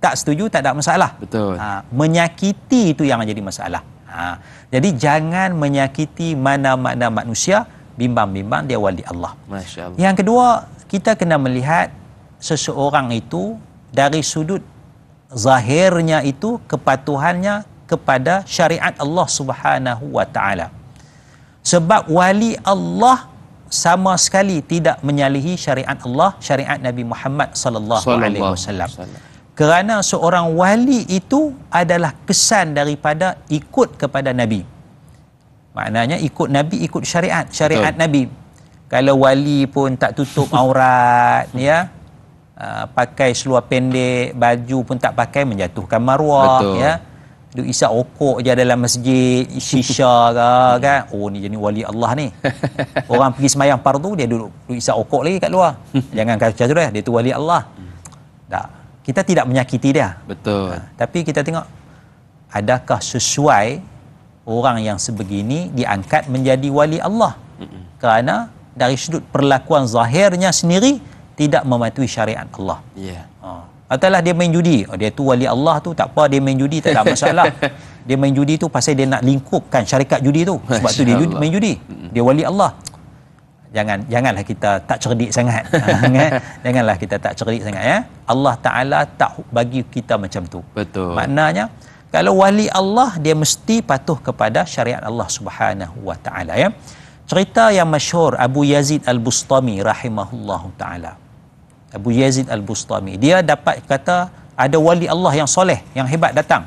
Speaker 2: Tak setuju, tak ada masalah.
Speaker 1: Betul.
Speaker 2: Menyakiti itu yang jadi masalah. Jadi jangan menyakiti mana-mana manusia, bimbang-bimbang dia wali Allah.
Speaker 1: Masya Allah.
Speaker 2: Yang kedua, kita kena melihat seseorang itu dari sudut zahirnya itu, kepatuhannya kepada syariat Allah Subhanahu wa taala. Sebab wali Allah sama sekali tidak menyalahi syariat Allah, syariat Nabi Muhammad sallallahu alaihi wasallam. Kerana seorang wali itu adalah kesan daripada ikut kepada Nabi. Maknanya ikut Nabi, ikut syariat Nabi. Kalau wali pun tak tutup aurat, ya, pakai seluar pendek, baju pun tak pakai, menjatuhkan maruah. Betul. Ya, duk isap rokok je dalam masjid, shisha ke kan, oh ni jadi wali Allah ni. Orang pergi sembahyang fardu, dia duduk isap rokok lagi kat luar. Jangan kata macam tu dah, dia tu wali Allah. Tak, kita tidak menyakiti dia.
Speaker 1: Betul.
Speaker 2: Tapi kita tengok, adakah sesuai orang yang sebegini diangkat menjadi wali Allah? Kerana dari sudut perlakuan zahirnya sendiri tidak mematuhi syariat Allah.
Speaker 1: Ya.
Speaker 2: Atalah dia main judi, dia tu wali Allah tu, tak apa dia main judi, tak ada masalah. Dia main judi tu pasal dia nak lingkupkan syarikat judi tu, sebab tu dia main judi. Dia wali Allah. Janganlah kita tak cerdik sangat. Janganlah kita tak cerdik sangat ya. Allah Taala tak bagi kita macam tu.
Speaker 1: Betul.
Speaker 2: Maknanya kalau wali Allah, dia mesti patuh kepada syariat Allah Subhanahu wa taala ya. Cerita yang masyhur Abu Yazid Al-Bustami rahimahullahu taala. Abu Yazid Al-Bustami, dia dapat kata ada wali Allah yang soleh, yang hebat datang.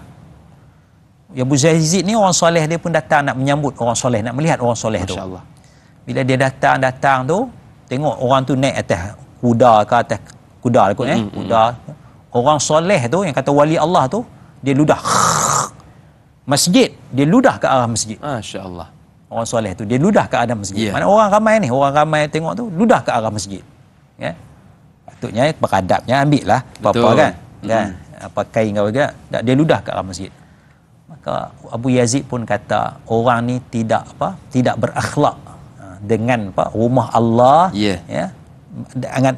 Speaker 2: Abu Yazid ni orang soleh, dia pun datang nak menyambut orang soleh, nak melihat orang soleh tu.
Speaker 1: Masya-Allah.
Speaker 2: Bila dia datang tu, tengok orang tu naik atas kuda ke atas kuda kot kuda. Orang soleh tu yang kata wali Allah tu, dia ludah masjid, dia ludah ke arah masjid.
Speaker 1: Masya-Allah.
Speaker 2: Orang soleh tu dia ludah ke arah masjid.
Speaker 1: Yeah.
Speaker 2: Mana orang ramai ni, orang ramai tengok tu ludah ke arah masjid. Ya. Patutnya beradabnya ambil lah apa-apa kan. Kan? Pakai kau juga, dia ludah ke arah masjid. Maka Abu Yazid pun kata, orang ni tidak berakhlak dengan rumah Allah.
Speaker 1: Yeah.
Speaker 2: Ya.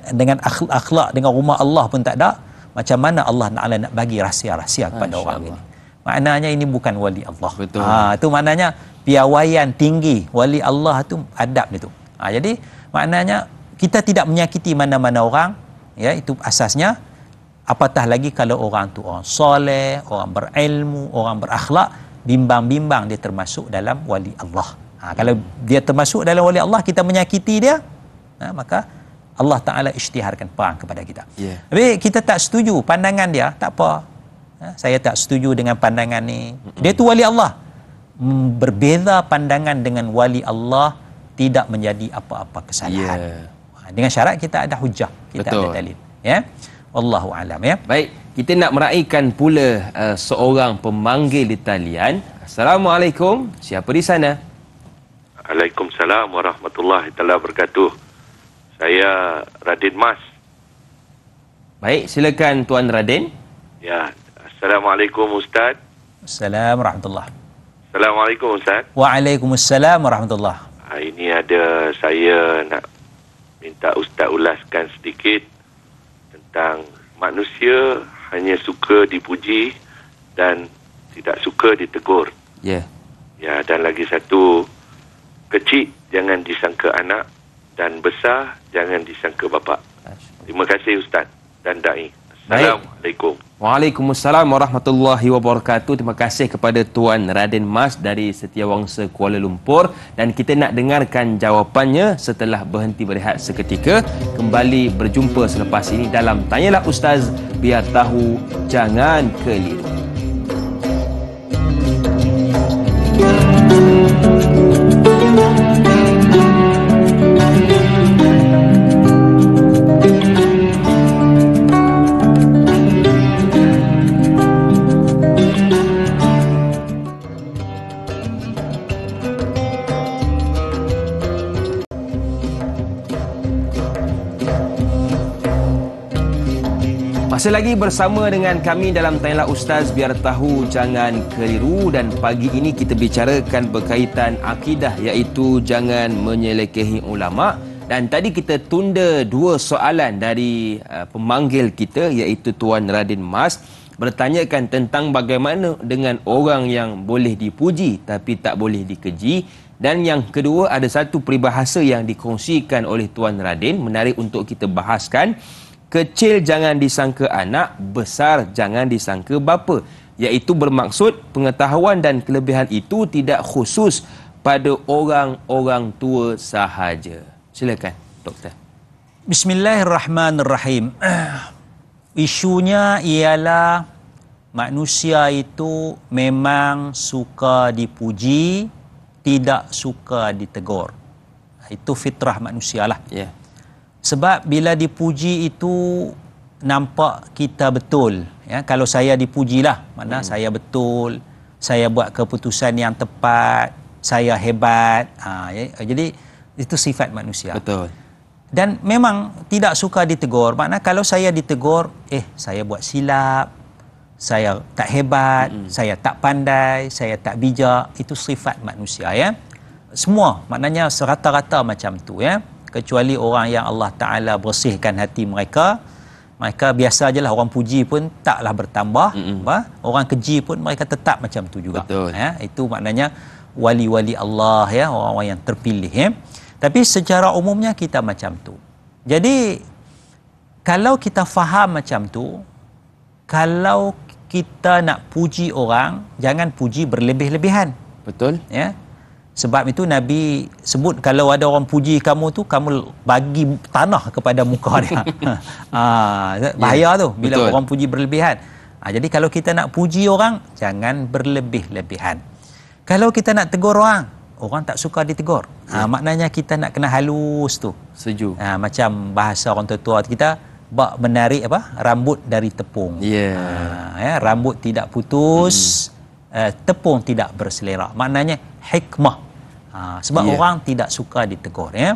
Speaker 2: Dengan akhlak dengan rumah Allah pun tak ada. Macam mana Allah Taala nak bagi rahsia-rahsia kepada orang ini? Maknanya ini bukan wali Allah.
Speaker 1: Betul.
Speaker 2: Itu maknanya piawaian tinggi wali Allah tu adab dia tu. Jadi maknanya kita tidak menyakiti mana-mana orang, ya, itu asasnya. Apatah lagi kalau orang tu orang soleh, orang berilmu, orang berakhlak, bimbang-bimbang dia termasuk dalam wali Allah. Kalau dia termasuk dalam wali Allah, kita menyakiti dia, maka Allah Ta'ala isytiharkan perang kepada kita.
Speaker 1: Yeah.
Speaker 2: Tapi kita tak setuju pandangan dia, tak apa. Saya tak setuju dengan pandangan ni. Dia tu wali Allah. Berbeza pandangan dengan wali Allah tidak menjadi apa-apa kesalahan.
Speaker 1: Yeah.
Speaker 2: Dengan syarat kita ada hujah, kita
Speaker 1: Betul.
Speaker 2: ada dalil. Ya, wallahu alam ya.
Speaker 1: Baik. kita nak meraihkan pula seorang pemanggil di talian. Assalamualaikum. Siapa di sana?
Speaker 5: Waalaikumsalam warahmatullahi taala wabarakatuh. Saya Radin Mas.
Speaker 1: Baik, silakan Tuan Radin.
Speaker 5: Ya, Assalamualaikum Ustaz.
Speaker 2: Assalamualaikum warahmatullahi.
Speaker 5: Assalamualaikum Ustaz.
Speaker 2: Waalaikumsalam warahmatullahi.
Speaker 5: Ini ada saya nak minta Ustaz ulaskan sedikit tentang manusia hanya suka dipuji dan tidak suka ditegur.
Speaker 1: Ya.
Speaker 5: Ya, dan lagi satu, kecil jangan disangka anak dan besar jangan disangka bapa. Terima kasih Ustaz dan Dai. Assalamualaikum.
Speaker 1: Waalaikumsalam warahmatullahi wabarakatuh. Terima kasih kepada Tuan Radin Mas dari Setiawangsa Kuala Lumpur, dan kita nak dengarkan jawapannya setelah berhenti berehat seketika. Kembali berjumpa selepas ini dalam Tanyalah Ustaz, biar tahu jangan keliru. Masih lagi bersama dengan kami dalam Tanyalah Ustaz, biar tahu jangan keliru, dan pagi ini kita bicarakan berkaitan akidah, iaitu jangan menyelekehi ulama. Dan tadi kita tunda dua soalan dari pemanggil kita, iaitu Tuan Radin Mas, bertanyakan tentang bagaimana dengan orang yang boleh dipuji tapi tak boleh dikeji. Dan yang kedua, ada satu peribahasa yang dikongsikan oleh Tuan Radin, menarik untuk kita bahaskan. Kecil jangan disangka anak, besar jangan disangka bapa. Iaitu bermaksud pengetahuan dan kelebihan itu tidak khusus pada orang-orang tua sahaja. Silakan, Doktor.
Speaker 2: Bismillahirrahmanirrahim. Isunya ialah manusia itu memang suka dipuji, tidak suka ditegur. Itu fitrah manusia lah.
Speaker 1: Ya.
Speaker 2: Sebab bila dipuji itu nampak kita betul. Ya, kalau saya dipujilah, mana saya betul, saya buat keputusan yang tepat, saya hebat. Jadi itu sifat manusia.
Speaker 1: Betul.
Speaker 2: Dan memang tidak suka ditegur. Makna kalau saya ditegur, saya buat silap, saya tak hebat, saya tak pandai, saya tak bijak. Itu sifat manusia, ya. Semua maknanya serata-rata macam tu, ya. Kecuali orang yang Allah Ta'ala bersihkan hati mereka. Mereka biasa je lah, orang puji pun taklah bertambah. Orang keji pun mereka tetap macam tu juga.
Speaker 1: Betul.
Speaker 2: Ya, itu maknanya wali-wali Allah, ya, orang-orang yang terpilih. Ya. Tapi secara umumnya kita macam tu. Jadi kalau kita faham macam tu, kalau kita nak puji orang, jangan puji berlebih-lebihan.
Speaker 1: Betul.
Speaker 2: Ya. Sebab itu Nabi sebut kalau ada orang puji kamu tu, kamu bagi tanah kepada muka dia. Bahaya tu bila
Speaker 1: betul.
Speaker 2: Orang puji berlebihan. Jadi kalau kita nak puji orang, jangan berlebih-lebihan. Kalau kita nak tegur orang, orang tak suka ditegur. Maknanya kita nak kena halus tu.
Speaker 1: Setuju.
Speaker 2: Macam bahasa orang tua kita, bak menarik rambut dari tepung. Rambut tidak putus, tepung tidak berselera. Maknanya hikmah. Sebab orang tidak suka ditegur, ya.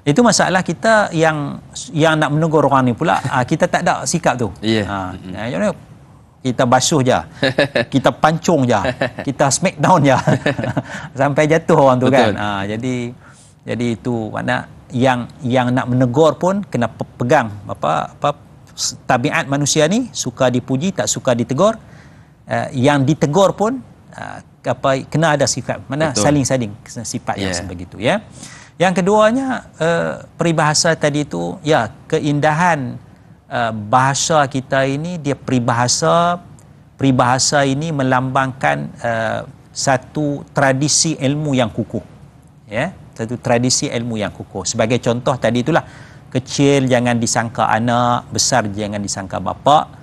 Speaker 2: Itu masalah kita yang nak menegur orang ni pula, kita tak ada sikap tu. Kita basuh je, kita pancung je, kita smack down je sampai jatuh orang tu. Betul. Kan. Jadi itu makna yang nak menegur pun kena pegang apa tabiat manusia ni, suka dipuji tak suka ditegur. Yang ditegur pun kena ada sifat, mana saling-saling sifat yang sebegitu, ya. Yang keduanya, peribahasa tadi itu, ya, keindahan bahasa kita ini, dia peribahasa ini melambangkan satu tradisi ilmu yang kukuh, ya, satu tradisi ilmu yang kukuh. Sebagai contoh tadi itulah, kecil jangan disangka anak, besar jangan disangka bapa.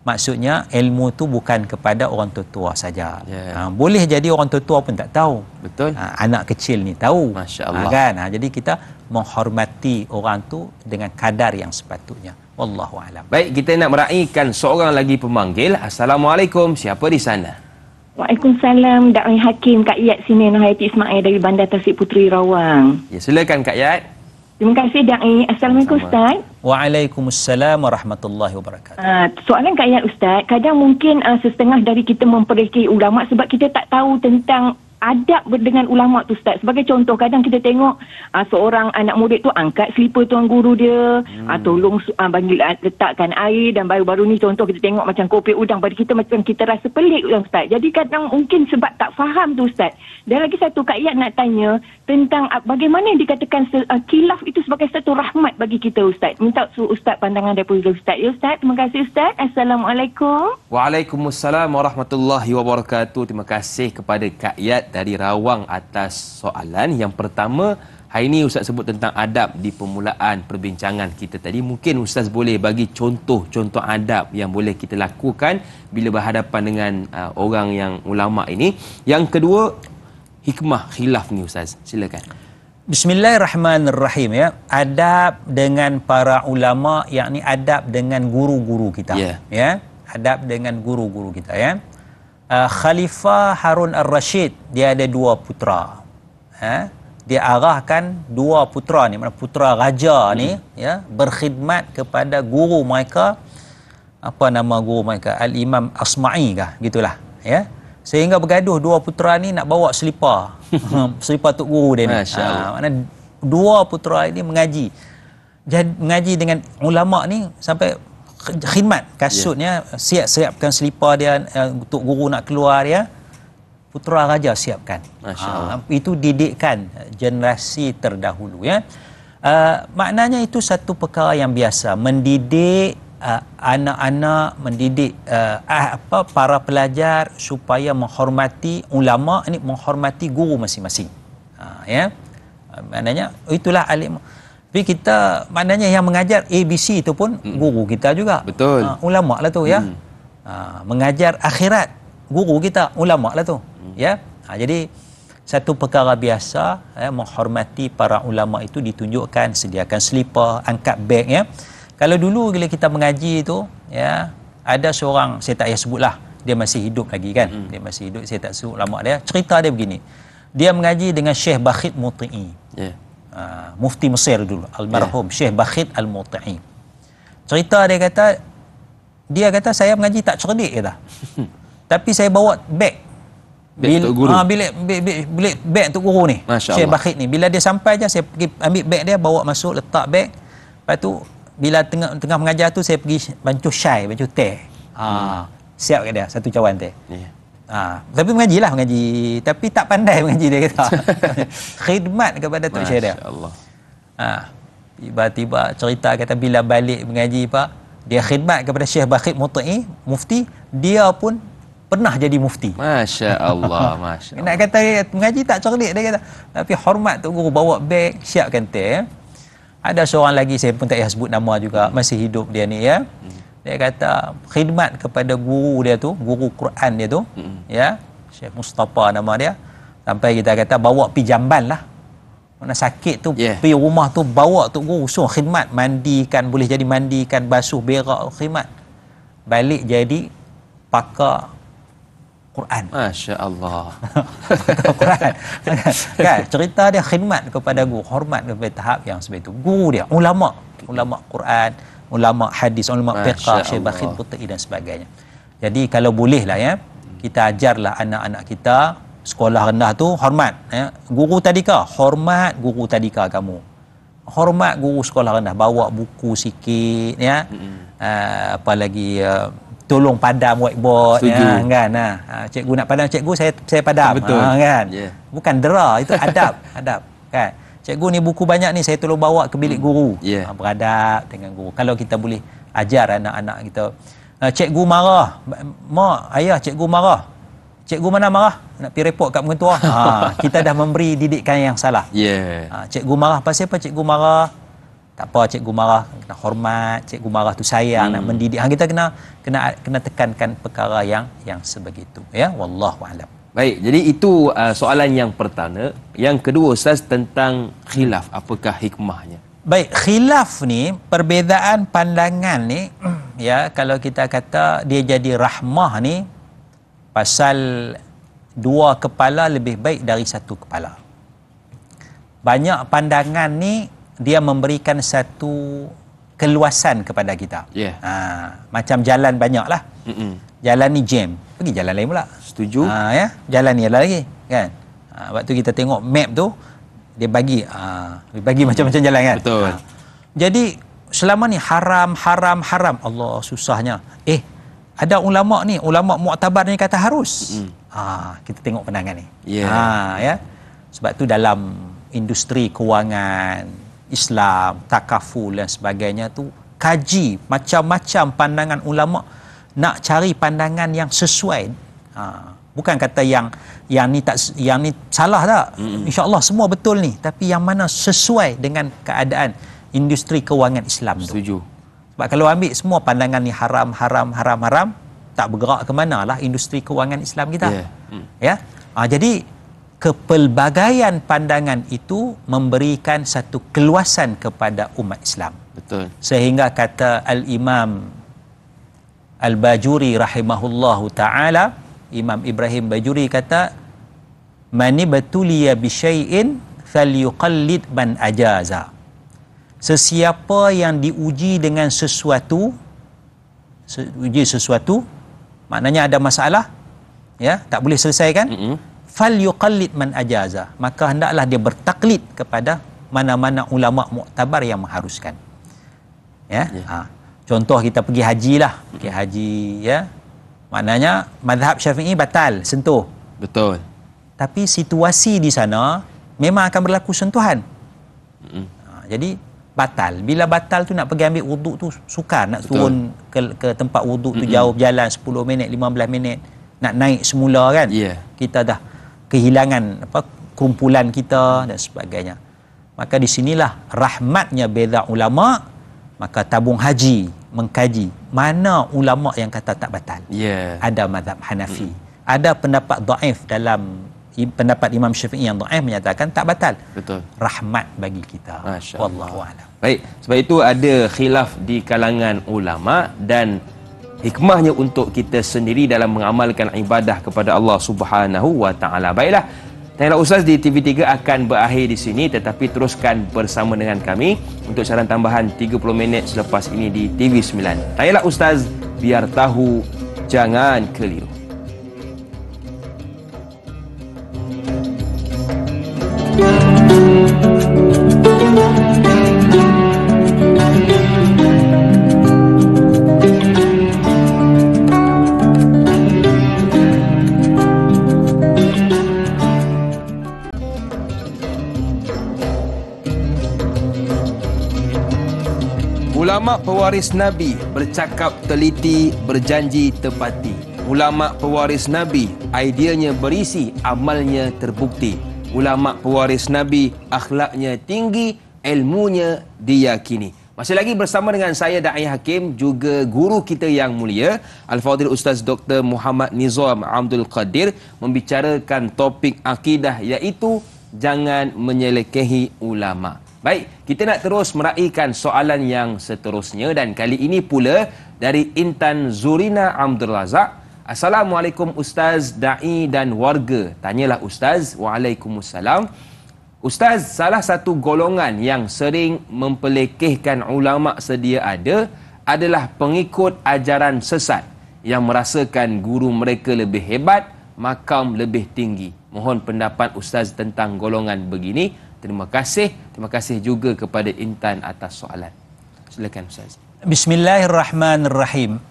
Speaker 2: Maksudnya ilmu tu bukan kepada orang tua saja. Boleh jadi orang tua pun tak tahu.
Speaker 1: Betul.
Speaker 2: Anak kecil ni tahu.
Speaker 1: Masya Allah.
Speaker 2: Kan? Jadi kita menghormati orang tu dengan kadar yang sepatutnya. Wallahu a'lam.
Speaker 1: Baik, kita nak meraihkan seorang lagi pemanggil. Assalamualaikum, siapa di sana?
Speaker 6: Waalaikumsalam, Dakwah Hakim, Kak Yat sini, Nurhayati Ismail dari Bandar Tasik Puteri Rawang.
Speaker 1: Ya, silakan Kak Yat.
Speaker 6: Terima kasih, Da'i. Assalamualaikum, Ustaz.
Speaker 2: Waalaikumsalam warahmatullahi wabarakatuh.
Speaker 6: Soalan Kak Yat, Ustaz, kadang mungkin setengah dari kita memperiki ulama' sebab kita tak tahu tentang adab dengan ulama' tu, Ustaz. Sebagai contoh, kadang kita tengok seorang anak murid tu angkat selipar tuan guru dia, tolong bagi letakkan air, dan baru-baru ni contoh kita tengok macam kopi udang, pada kita macam kita rasa pelik, Ustaz. Jadi kadang mungkin sebab tak faham tu, Ustaz. Dan lagi satu, Kak Iyat nak tanya tentang bagaimana dikatakan khilaf itu sebagai satu rahmat bagi kita, Ustaz. Minta Ustaz pandangan daripada Ustaz. Ya, Ustaz. Terima kasih, Ustaz. Assalamualaikum.
Speaker 1: Waalaikumsalam warahmatullahi wabarakatuh. Terima kasih kepada Kak Yat dari Rawang atas soalan. Yang pertama, hari ini Ustaz sebut tentang adab di permulaan perbincangan kita tadi. Mungkin Ustaz boleh bagi contoh-contoh adab yang boleh kita lakukan bila berhadapan dengan orang yang ulama' ini. Yang kedua, hikmah khilaf ni, Ustaz. Silakan.
Speaker 2: Bismillahirrahmanirrahim, ya. Adab dengan para ulama, yakni adab dengan guru-guru kita. Ya. Adab dengan guru-guru kita, ya. Khalifah Harun Ar-Rashid, dia ada 2 putera. Dia arahkan 2 putera ni, mana putera raja ni, ya, berkhidmat kepada guru mereka. Apa nama guru mereka? Al-Imam Asma'i kah? Gitulah, ya. Sehingga bergaduh 2 putera ni nak bawa selipar. Selipar tok guru dia ni. Mana 2 putera ini mengaji. Mengaji dengan ulama ni sampai khidmat kasutnya, siapkan selipar dia untuk guru nak keluar dia. Putera raja siapkan. Itu didikan generasi terdahulu, ya. Maknanya itu satu perkara yang biasa, mendidik anak-anak, mendidik para pelajar supaya menghormati ulama ni, menghormati guru masing-masing. Ya. Maknanya itulah alim. Tapi kita maknanya yang mengajar ABC itu pun guru kita juga.
Speaker 1: Betul.
Speaker 2: Ulama lah tu, ya. Mengajar akhirat, guru kita ulama lah tu. Ya. Jadi satu perkara biasa, ya, menghormati para ulama itu ditunjukkan, sediakan selipar, angkat beg, ya. Kalau dulu bila kita mengaji itu, ya, ada seorang, saya tak payah sebutlah, dia masih hidup lagi kan. Dia masih hidup, saya tak sebut ulama dia. Cerita dia begini. Dia mengaji dengan Syekh Bakhit Muti'i. Mufti Mesir dulu, almarhum Syekh Bakhit Al-Muti'i. Cerita dia kata saya mengaji tak cerdik, kata. Tapi saya bawa beg. Bilik beg untuk guru ni. Syekh Bakhit ni. Bila dia sampai je, saya pergi ambil beg dia, bawa masuk, letak beg. Lepas tu bila tengah mengajar tu, saya pergi bancuh syai, bancuh teh. Siap kat dia satu cawan teh. Tapi mengaji, tapi tak pandai mengaji, dia kata. Khidmat kepada tok syekh dia. Masya-Allah. Tiba-tiba cerita kata bila balik mengaji, Pak, dia khidmat kepada Syekh Bakhit Muti'i, mufti, dia pun pernah jadi mufti.
Speaker 1: Masya-Allah, masya-Allah.
Speaker 2: Nak kata mengaji tak cerdik, dia kata. Tapi hormat tok guru, bawa beg, siapkan teh. Ada seorang lagi, saya pun tak payah sebut nama juga, masih hidup dia ni, ya. Dia kata khidmat kepada guru dia tu, guru Quran dia tu, ya, Syekh Mustafa nama dia. Sampai kita kata bawa pi jamban lah. Mana sakit tu, pi rumah tu, bawa tu guru, so khidmat, mandikan, boleh jadi mandikan, basuh berak, khidmat. Balik jadi pakar Quran.
Speaker 1: Masya-Allah.
Speaker 2: Quran. Kan, cerita dia khidmat kepada guru, hormat kepada tahap yang seperti itu. Guru dia ulama Quran, ulama hadis, ulama fiqh, Syekh Bakhit Muti'i dan sebagainya. Jadi kalau bolehlah, ya, kita ajarlah anak-anak kita sekolah rendah tu hormat, ya. Guru tadika, hormat guru tadika kamu. Hormat guru sekolah rendah, bawa buku sikit, ya. Apa lagi, tolong padam whiteboard, ya, kan. Cikgu nak padam, cikgu saya padam.
Speaker 1: Betul.
Speaker 2: Kan. Bukan dera, itu adab, kan. Cikgu ni buku banyak ni, saya tolong bawa ke bilik guru. Beradab dengan guru. Kalau kita boleh ajar anak-anak kita, cikgu marah, mak, ayah, cikgu marah. Cikgu mana marah? Nak pergi report kat pengetua. Kita dah memberi didikan yang salah. Cikgu marah, pasal apa cikgu marah? Tak apa, cikgu marah kena hormat, cikgu marah tu sayang, nak mendidik. Kita kena tekankan perkara yang sebegitu, ya. Wallahu a'lam.
Speaker 1: Baik, jadi itu soalan yang pertama. Yang kedua, Ustaz, tentang khilaf, apakah hikmahnya?
Speaker 2: Baik, khilaf ni, perbezaan pandangan ni, ya, kalau kita kata dia jadi rahmah ni, pasal dua kepala lebih baik dari satu kepala. Banyak pandangan ni, dia memberikan satu keluasan kepada kita.
Speaker 1: Yeah.
Speaker 2: Macam jalan banyak lah. Jalan ni jam, pergi jalan lain pula.
Speaker 1: Setuju.
Speaker 2: Ya, jalan ni ada lagi, kan? Waktu kita tengok map tu, dia bagi macam-macam jalan, kan?
Speaker 1: Betul.
Speaker 2: Jadi selama ni haram. Allah, susahnya. Ada ulama ni, ulama muktabar ni kata harus. Kita tengok pandangan ni. Ya. Sebab tu dalam industri kewangan Islam, takaful dan sebagainya tu, kaji macam-macam pandangan ulama, nak cari pandangan yang sesuai. Bukan kata yang ni salah tak. InsyaAllah semua betul ni, tapi yang mana sesuai dengan keadaan industri kewangan Islam tu.
Speaker 1: Setuju.
Speaker 2: Sebab kalau ambil semua pandangan ni haram, tak bergerak ke mana lah industri kewangan Islam kita. Ya. Jadi kepelbagaian pandangan itu memberikan satu keluasan kepada umat Islam.
Speaker 1: Betul.
Speaker 2: Sehingga kata Al-Imam Al-Bajuri rahimahullahu ta'ala, Imam Ibrahim Bajuri kata, "Mani batuliya bisyai'in falyuqallid man ajaza." Sesiapa yang diuji dengan sesuatu, maknanya ada masalah, ya, tak boleh selesaikan, falyuqallid man ajaza, maka hendaklah dia bertaklid kepada mana-mana ulama muktabar yang mengharuskan. Ya. Contoh kita pergi haji lah, ya. Maknanya mazhab Syafi'i batal sentuh.
Speaker 1: Betul.
Speaker 2: Tapi situasi di sana memang akan berlaku sentuhan. Jadi batal. Bila batal tu nak pergi ambil wuduk tu sukar, nak turun ke tempat wuduk tu jauh berjalan 10 minit, 15 minit, nak naik semula, kan? Kita dah kehilangan kumpulan kita dan sebagainya. Maka di sinilah rahmatnya beza ulama. Maka tabung haji mengkaji mana ulama yang kata tak batal. Ada mazhab Hanafi, ada pendapat dhaif dalam pendapat Imam Syafi'i yang dhaif menyatakan tak batal.
Speaker 1: Betul.
Speaker 2: Rahmat bagi kita. Wallahu a'lam.
Speaker 1: Baik, sebab itu ada khilaf di kalangan ulama dan hikmahnya untuk kita sendiri dalam mengamalkan ibadah kepada Allah Subhanahu wa taala. Baiklah, Tanya Ustaz di TV3 akan berakhir di sini, tetapi teruskan bersama dengan kami untuk siaran tambahan 30 minit selepas ini di TV9. Tanyalah Ustaz, biar tahu, jangan keliru. Ulama pewaris Nabi bercakap teliti, berjanji tepati. Ulama pewaris Nabi, ideanya berisi, amalnya terbukti. Ulama pewaris Nabi, akhlaknya tinggi, ilmunya diyakini. Masih lagi bersama dengan saya Da'i Hakim, juga guru kita yang mulia Al-Fadhil Ustaz Dr. Muhammad Nizam Abdul Qadir, membicarakan topik akidah, iaitu jangan menyelekehi ulama. Baik, kita nak terus meraihkan soalan yang seterusnya, dan kali ini pula dari Intan Zurina Abdul Razak. Assalamualaikum Ustaz, Da'i dan warga. Tanyalah Ustaz. Waalaikumsalam. Ustaz, salah satu golongan yang sering mempelekehkan ulama sedia ada adalah pengikut ajaran sesat yang merasakan guru mereka lebih hebat, makam lebih tinggi. Mohon pendapat Ustaz tentang golongan begini. Terima kasih juga kepada Intan atas soalan. Silakan Ustaz.
Speaker 2: Bismillahirrahmanirrahim.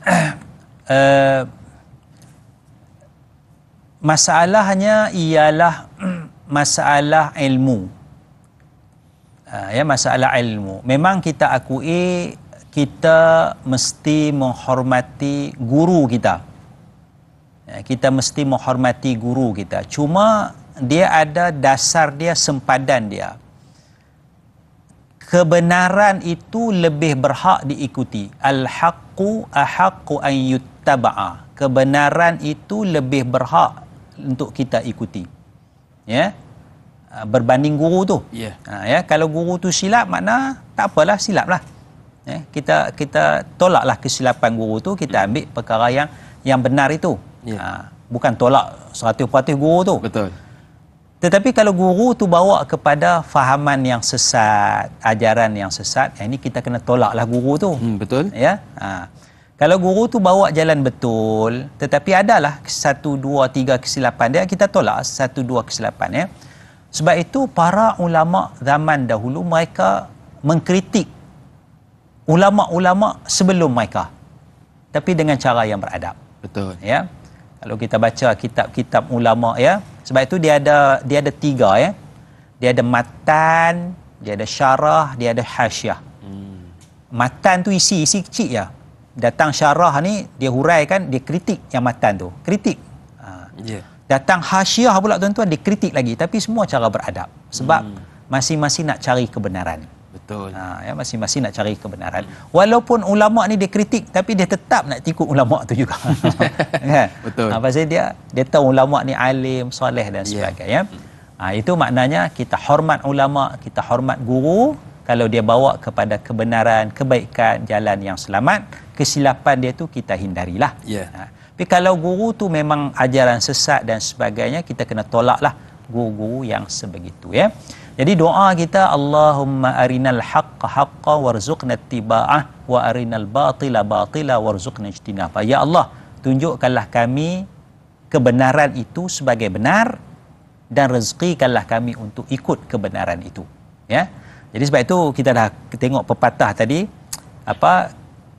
Speaker 2: Masalahnya ialah masalah ilmu. Masalah ilmu. Memang kita akui kita mesti menghormati guru kita. Kita mesti menghormati guru kita. Cuma dia ada dasar dia, sempadan dia. Kebenaran itu lebih berhak diikuti. Al-haqqu ahaqqu an yuttaba'a. Kebenaran itu lebih berhak untuk kita ikuti. Ya. berbanding guru tu.
Speaker 1: Ya.
Speaker 2: Ya, kalau guru tu silap, makna tak apalah, silaplah. Kita tolaklah kesilapan guru tu, kita ambil perkara yang benar itu.
Speaker 1: Ya.
Speaker 2: Bukan tolak 100% guru tu.
Speaker 1: Betul.
Speaker 2: Tetapi kalau guru tu bawa kepada fahaman yang sesat, ajaran yang sesat, ini kita kena tolaklah guru tu.
Speaker 1: Betul.
Speaker 2: Ya. Kalau guru tu bawa jalan betul, tetapi adalah 1, 2, 3 kesilapan dia, kita tolak 1, 2 kesilapan ya. Sebab itu para ulama zaman dahulu mereka mengkritik ulama-ulama sebelum mereka, tapi dengan cara yang beradab.
Speaker 1: Betul.
Speaker 2: Ya. Kalau kita baca kitab-kitab ulama ya, sebab itu dia ada 3 ya. Dia ada matan, dia ada syarah, dia ada hasyiah. Matan tu isi kecil ya. Datang syarah ni dia huraikan, dia kritik yang matan tu. Kritik.
Speaker 1: Ya.
Speaker 2: Datang hasyiah pula tuan-tuan, dia kritik lagi, tapi semua cara beradab. Sebab masing-masing nak cari kebenaran.
Speaker 1: Betul.
Speaker 2: Ya, masing-masing nak cari kebenaran. Walaupun ulama ni dia kritik, tapi dia tetap nak ikut ulama tu juga. Kan?
Speaker 1: Betul.
Speaker 2: Pasal dia tahu ulama ni alim, soleh dan sebagainya. Itu maknanya kita hormat ulama, kita hormat guru. Kalau dia bawa kepada kebenaran, kebaikan, jalan yang selamat, kesilapan dia tu kita hindarilah.
Speaker 1: Ya.
Speaker 2: Tapi kalau guru tu memang ajaran sesat dan sebagainya, kita kena tolaklah guru-guru yang sebegitu ya. Jadi doa kita, Allahumma arinal haqqa haqqa warzuqna ittiba'ah wa arinal batila batila warzuqna ijtinabah. Ya Allah, tunjukkanlah kami kebenaran itu sebagai benar dan rezekikanlah kami untuk ikut kebenaran itu. Ya. Jadi sebab itu kita dah tengok pepatah tadi,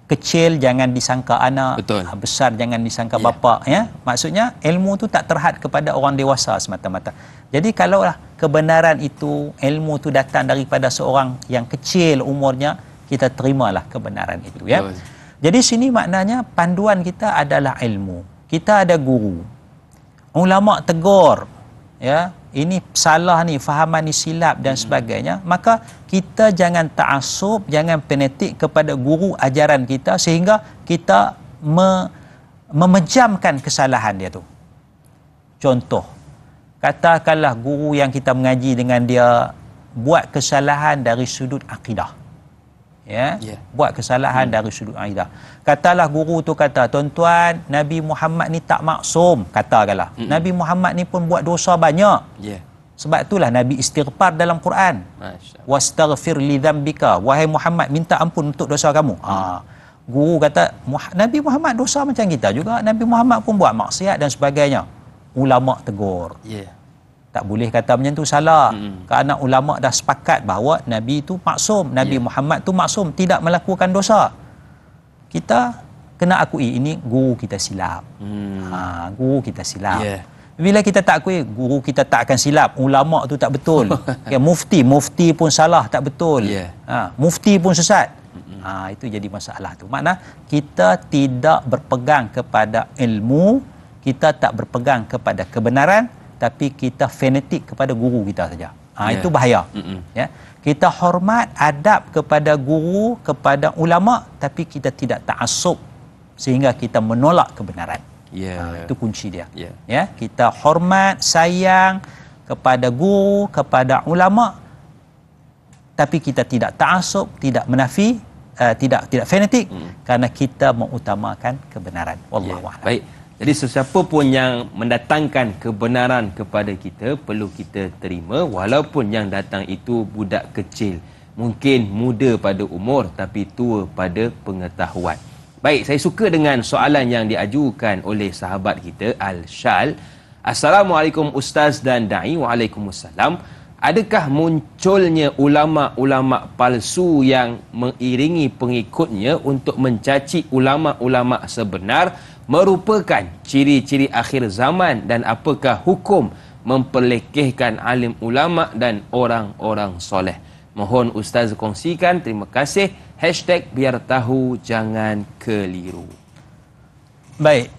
Speaker 2: kecil jangan disangka anak,
Speaker 1: betul,
Speaker 2: besar jangan disangka bapa ya. Maksudnya ilmu tu tak terhad kepada orang dewasa semata-mata. Jadi kalaulah kebenaran itu, ilmu tu datang daripada seorang yang kecil umurnya, kita terimalah kebenaran itu ya.
Speaker 1: Betul.
Speaker 2: Jadi sini maknanya panduan kita adalah ilmu. Kita ada guru. Ulama tegur ya, ini salah ni, fahaman ni silap dan sebagainya, maka kita jangan ta'assub, jangan fanatik kepada guru ajaran kita sehingga kita memejamkan kesalahan dia tu. Contoh, katakanlah guru yang kita mengaji dengan dia buat kesalahan dari sudut akidah. Ya, buat kesalahan dari sudut akidah. Katalah guru tu kata, tuan-tuan, Nabi Muhammad ni tak maksum, katakanlah. Nabi Muhammad ni pun buat dosa banyak. Sebab itulah Nabi istighfar dalam Quran. Wastaghfir li dzambika, wahai Muhammad, minta ampun untuk dosa kamu. Guru kata, Nabi Muhammad dosa macam kita juga, Nabi Muhammad pun buat maksiat dan sebagainya. Ulama tegur. Tak boleh kata macam tu, salah. Kerana ulama dah sepakat bahawa Nabi tu maksum, Nabi Muhammad tu maksum, tidak melakukan dosa. Kita kena akui ini guru kita silap. Guru kita silap. Bila kita tak akui guru kita tak akan silap, ulama tu tak betul. Mufti pun salah, tak betul. Mufti pun sesat. Itu jadi masalah tu. Makna kita tidak berpegang kepada ilmu, kita tak berpegang kepada kebenaran, tapi kita fanatik kepada guru kita saja. Itu bahaya. Ya. Kita hormat, adab kepada guru, kepada ulama, tapi kita tidak ta'assub sehingga kita menolak kebenaran. Itu kunci dia. Ya, kita hormat, sayang kepada guru, kepada ulama, tapi kita tidak ta'assub, tidak menafi, tidak fanatik, kerana kita mengutamakan kebenaran. Wallahu a'lam.
Speaker 1: Baik. Jadi sesiapa pun yang mendatangkan kebenaran kepada kita, perlu kita terima, walaupun yang datang itu budak kecil. Mungkin muda pada umur tapi tua pada pengetahuan. Baik, saya suka dengan soalan yang diajukan oleh sahabat kita, Al-Shal. Assalamualaikum Ustaz dan Da'i. Waalaikumsalam. Adakah munculnya ulama-ulama palsu yang mengiringi pengikutnya untuk mencaci ulama-ulama sebenar merupakan ciri-ciri akhir zaman, dan apakah hukum memperlekehkan alim ulama dan orang-orang soleh? Mohon Ustaz kongsikan. Terima kasih. #biar tahu jangan keliru.
Speaker 2: Baik.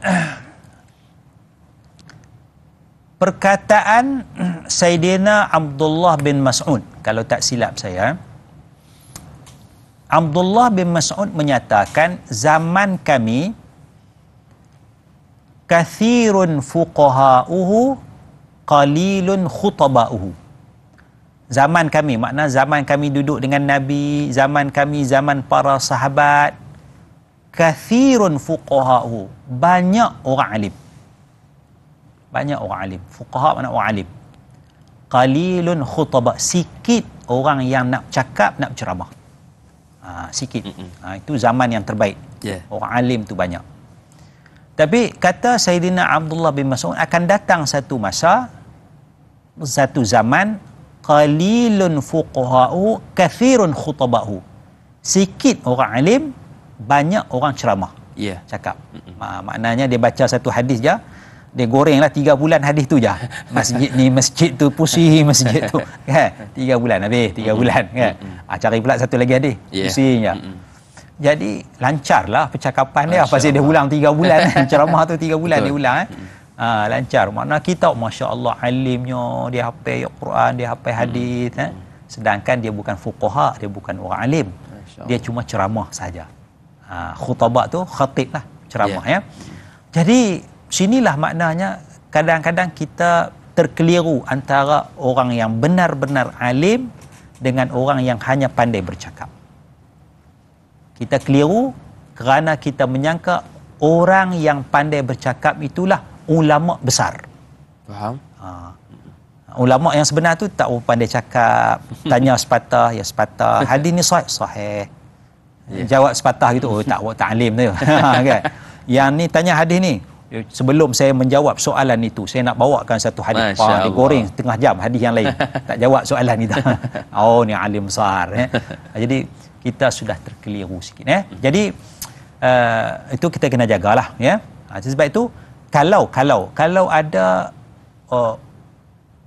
Speaker 2: Perkataan Sayyidina Abdullah bin Mas'ud, kalau tak silap saya, Abdullah bin Mas'ud menyatakan, zaman kami kathirun fuqaha'uhu qalilun khutaba'uhu. Zaman kami, makna zaman kami duduk dengan Nabi, zaman kami, zaman para sahabat, kathirun fuqaha'u, banyak orang alim. Banyak orang alim. Fuqaha makna orang alim. Qalilun khutaba, sikit orang yang nak cakap, nak ceramah. Sikit. Itu zaman yang terbaik. Orang alim tu banyak. Tapi kata Sayyidina Abdullah bin Mas'ud, akan datang satu masa, satu zaman, qalilun fuqaha'u kathirun khutaba'u, sikit orang alim, banyak orang ceramah. Cakap. Maknanya dia baca satu hadis je, dia gorenglah 3 bulan hadis tu je. Masjid ni, masjid tu, pusing masjid tu kan, 3 bulan habis, 3 bulan kan. Cari pula satu lagi hadis, pusing je. Jadi lancarlah percakapan dia, pasal dia ulang 3 bulan ceramah tu 3 bulan dia ulang lancar. Makna kita masya-Allah alimnya, dia hafal Quran, dia hafal hadis sedangkan dia bukan fuqaha, dia bukan orang alim, dia cuma ceramah saja. Khutbah tu khatib lah, ceramah ya. Jadi sinilah maknanya kadang-kadang kita terkeliru antara orang yang benar-benar alim dengan orang yang hanya pandai bercakap. Kita keliru kerana kita menyangka orang yang pandai bercakap itulah ulama besar.
Speaker 1: Faham?
Speaker 2: Ulama yang sebenar tu tak pandai cakap, tanya sepatah ya sepatah, hadis ni sahih. Jawab sepatah gitu, tak alim tu. Kan? Yang ni tanya hadis ni, sebelum saya menjawab soalan itu, saya nak bawakan satu hadis. Dia goreng setengah jam hadis yang lain. Tak jawab soalan itu. Oh, ni alim besar. Jadi kita sudah terkeliru sikit. Jadi itu kita kena jagalah. Ya. Sebab itu kalau ada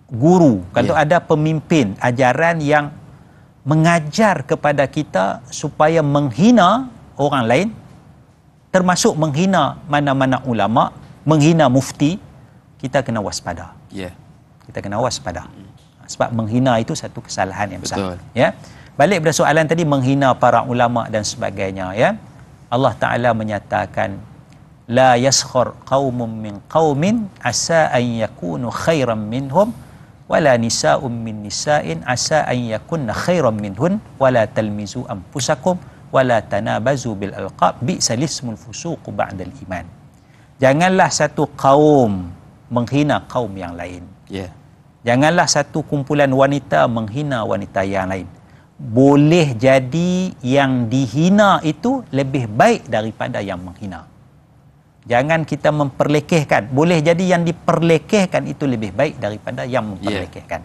Speaker 2: guru, kalau ada pemimpin ajaran yang mengajar kepada kita supaya menghina orang lain, termasuk menghina mana-mana ulama, menghina mufti, kita kena waspada. Kita kena waspada. Sebab menghina itu satu kesalahan yang besar. Ya. Balik pada soalan tadi, menghina para ulama dan sebagainya, ya. Allah Taala menyatakan, la yaskhar qaumun min qaumin asa an yakunu khairan minhum wala nisa'un min nisa'in asa an yakunna khairan minhun wala talmizu anfusakum wala tanabazu bil alqab bi'sal ismul fusuq ba'dal iman. Janganlah satu kaum menghina kaum yang lain. Janganlah satu kumpulan wanita menghina wanita yang lain. Boleh jadi yang dihina itu lebih baik daripada yang menghina. Jangan kita memperlekehkan. Boleh jadi yang diperlekehkan itu lebih baik daripada yang memperlekehkan.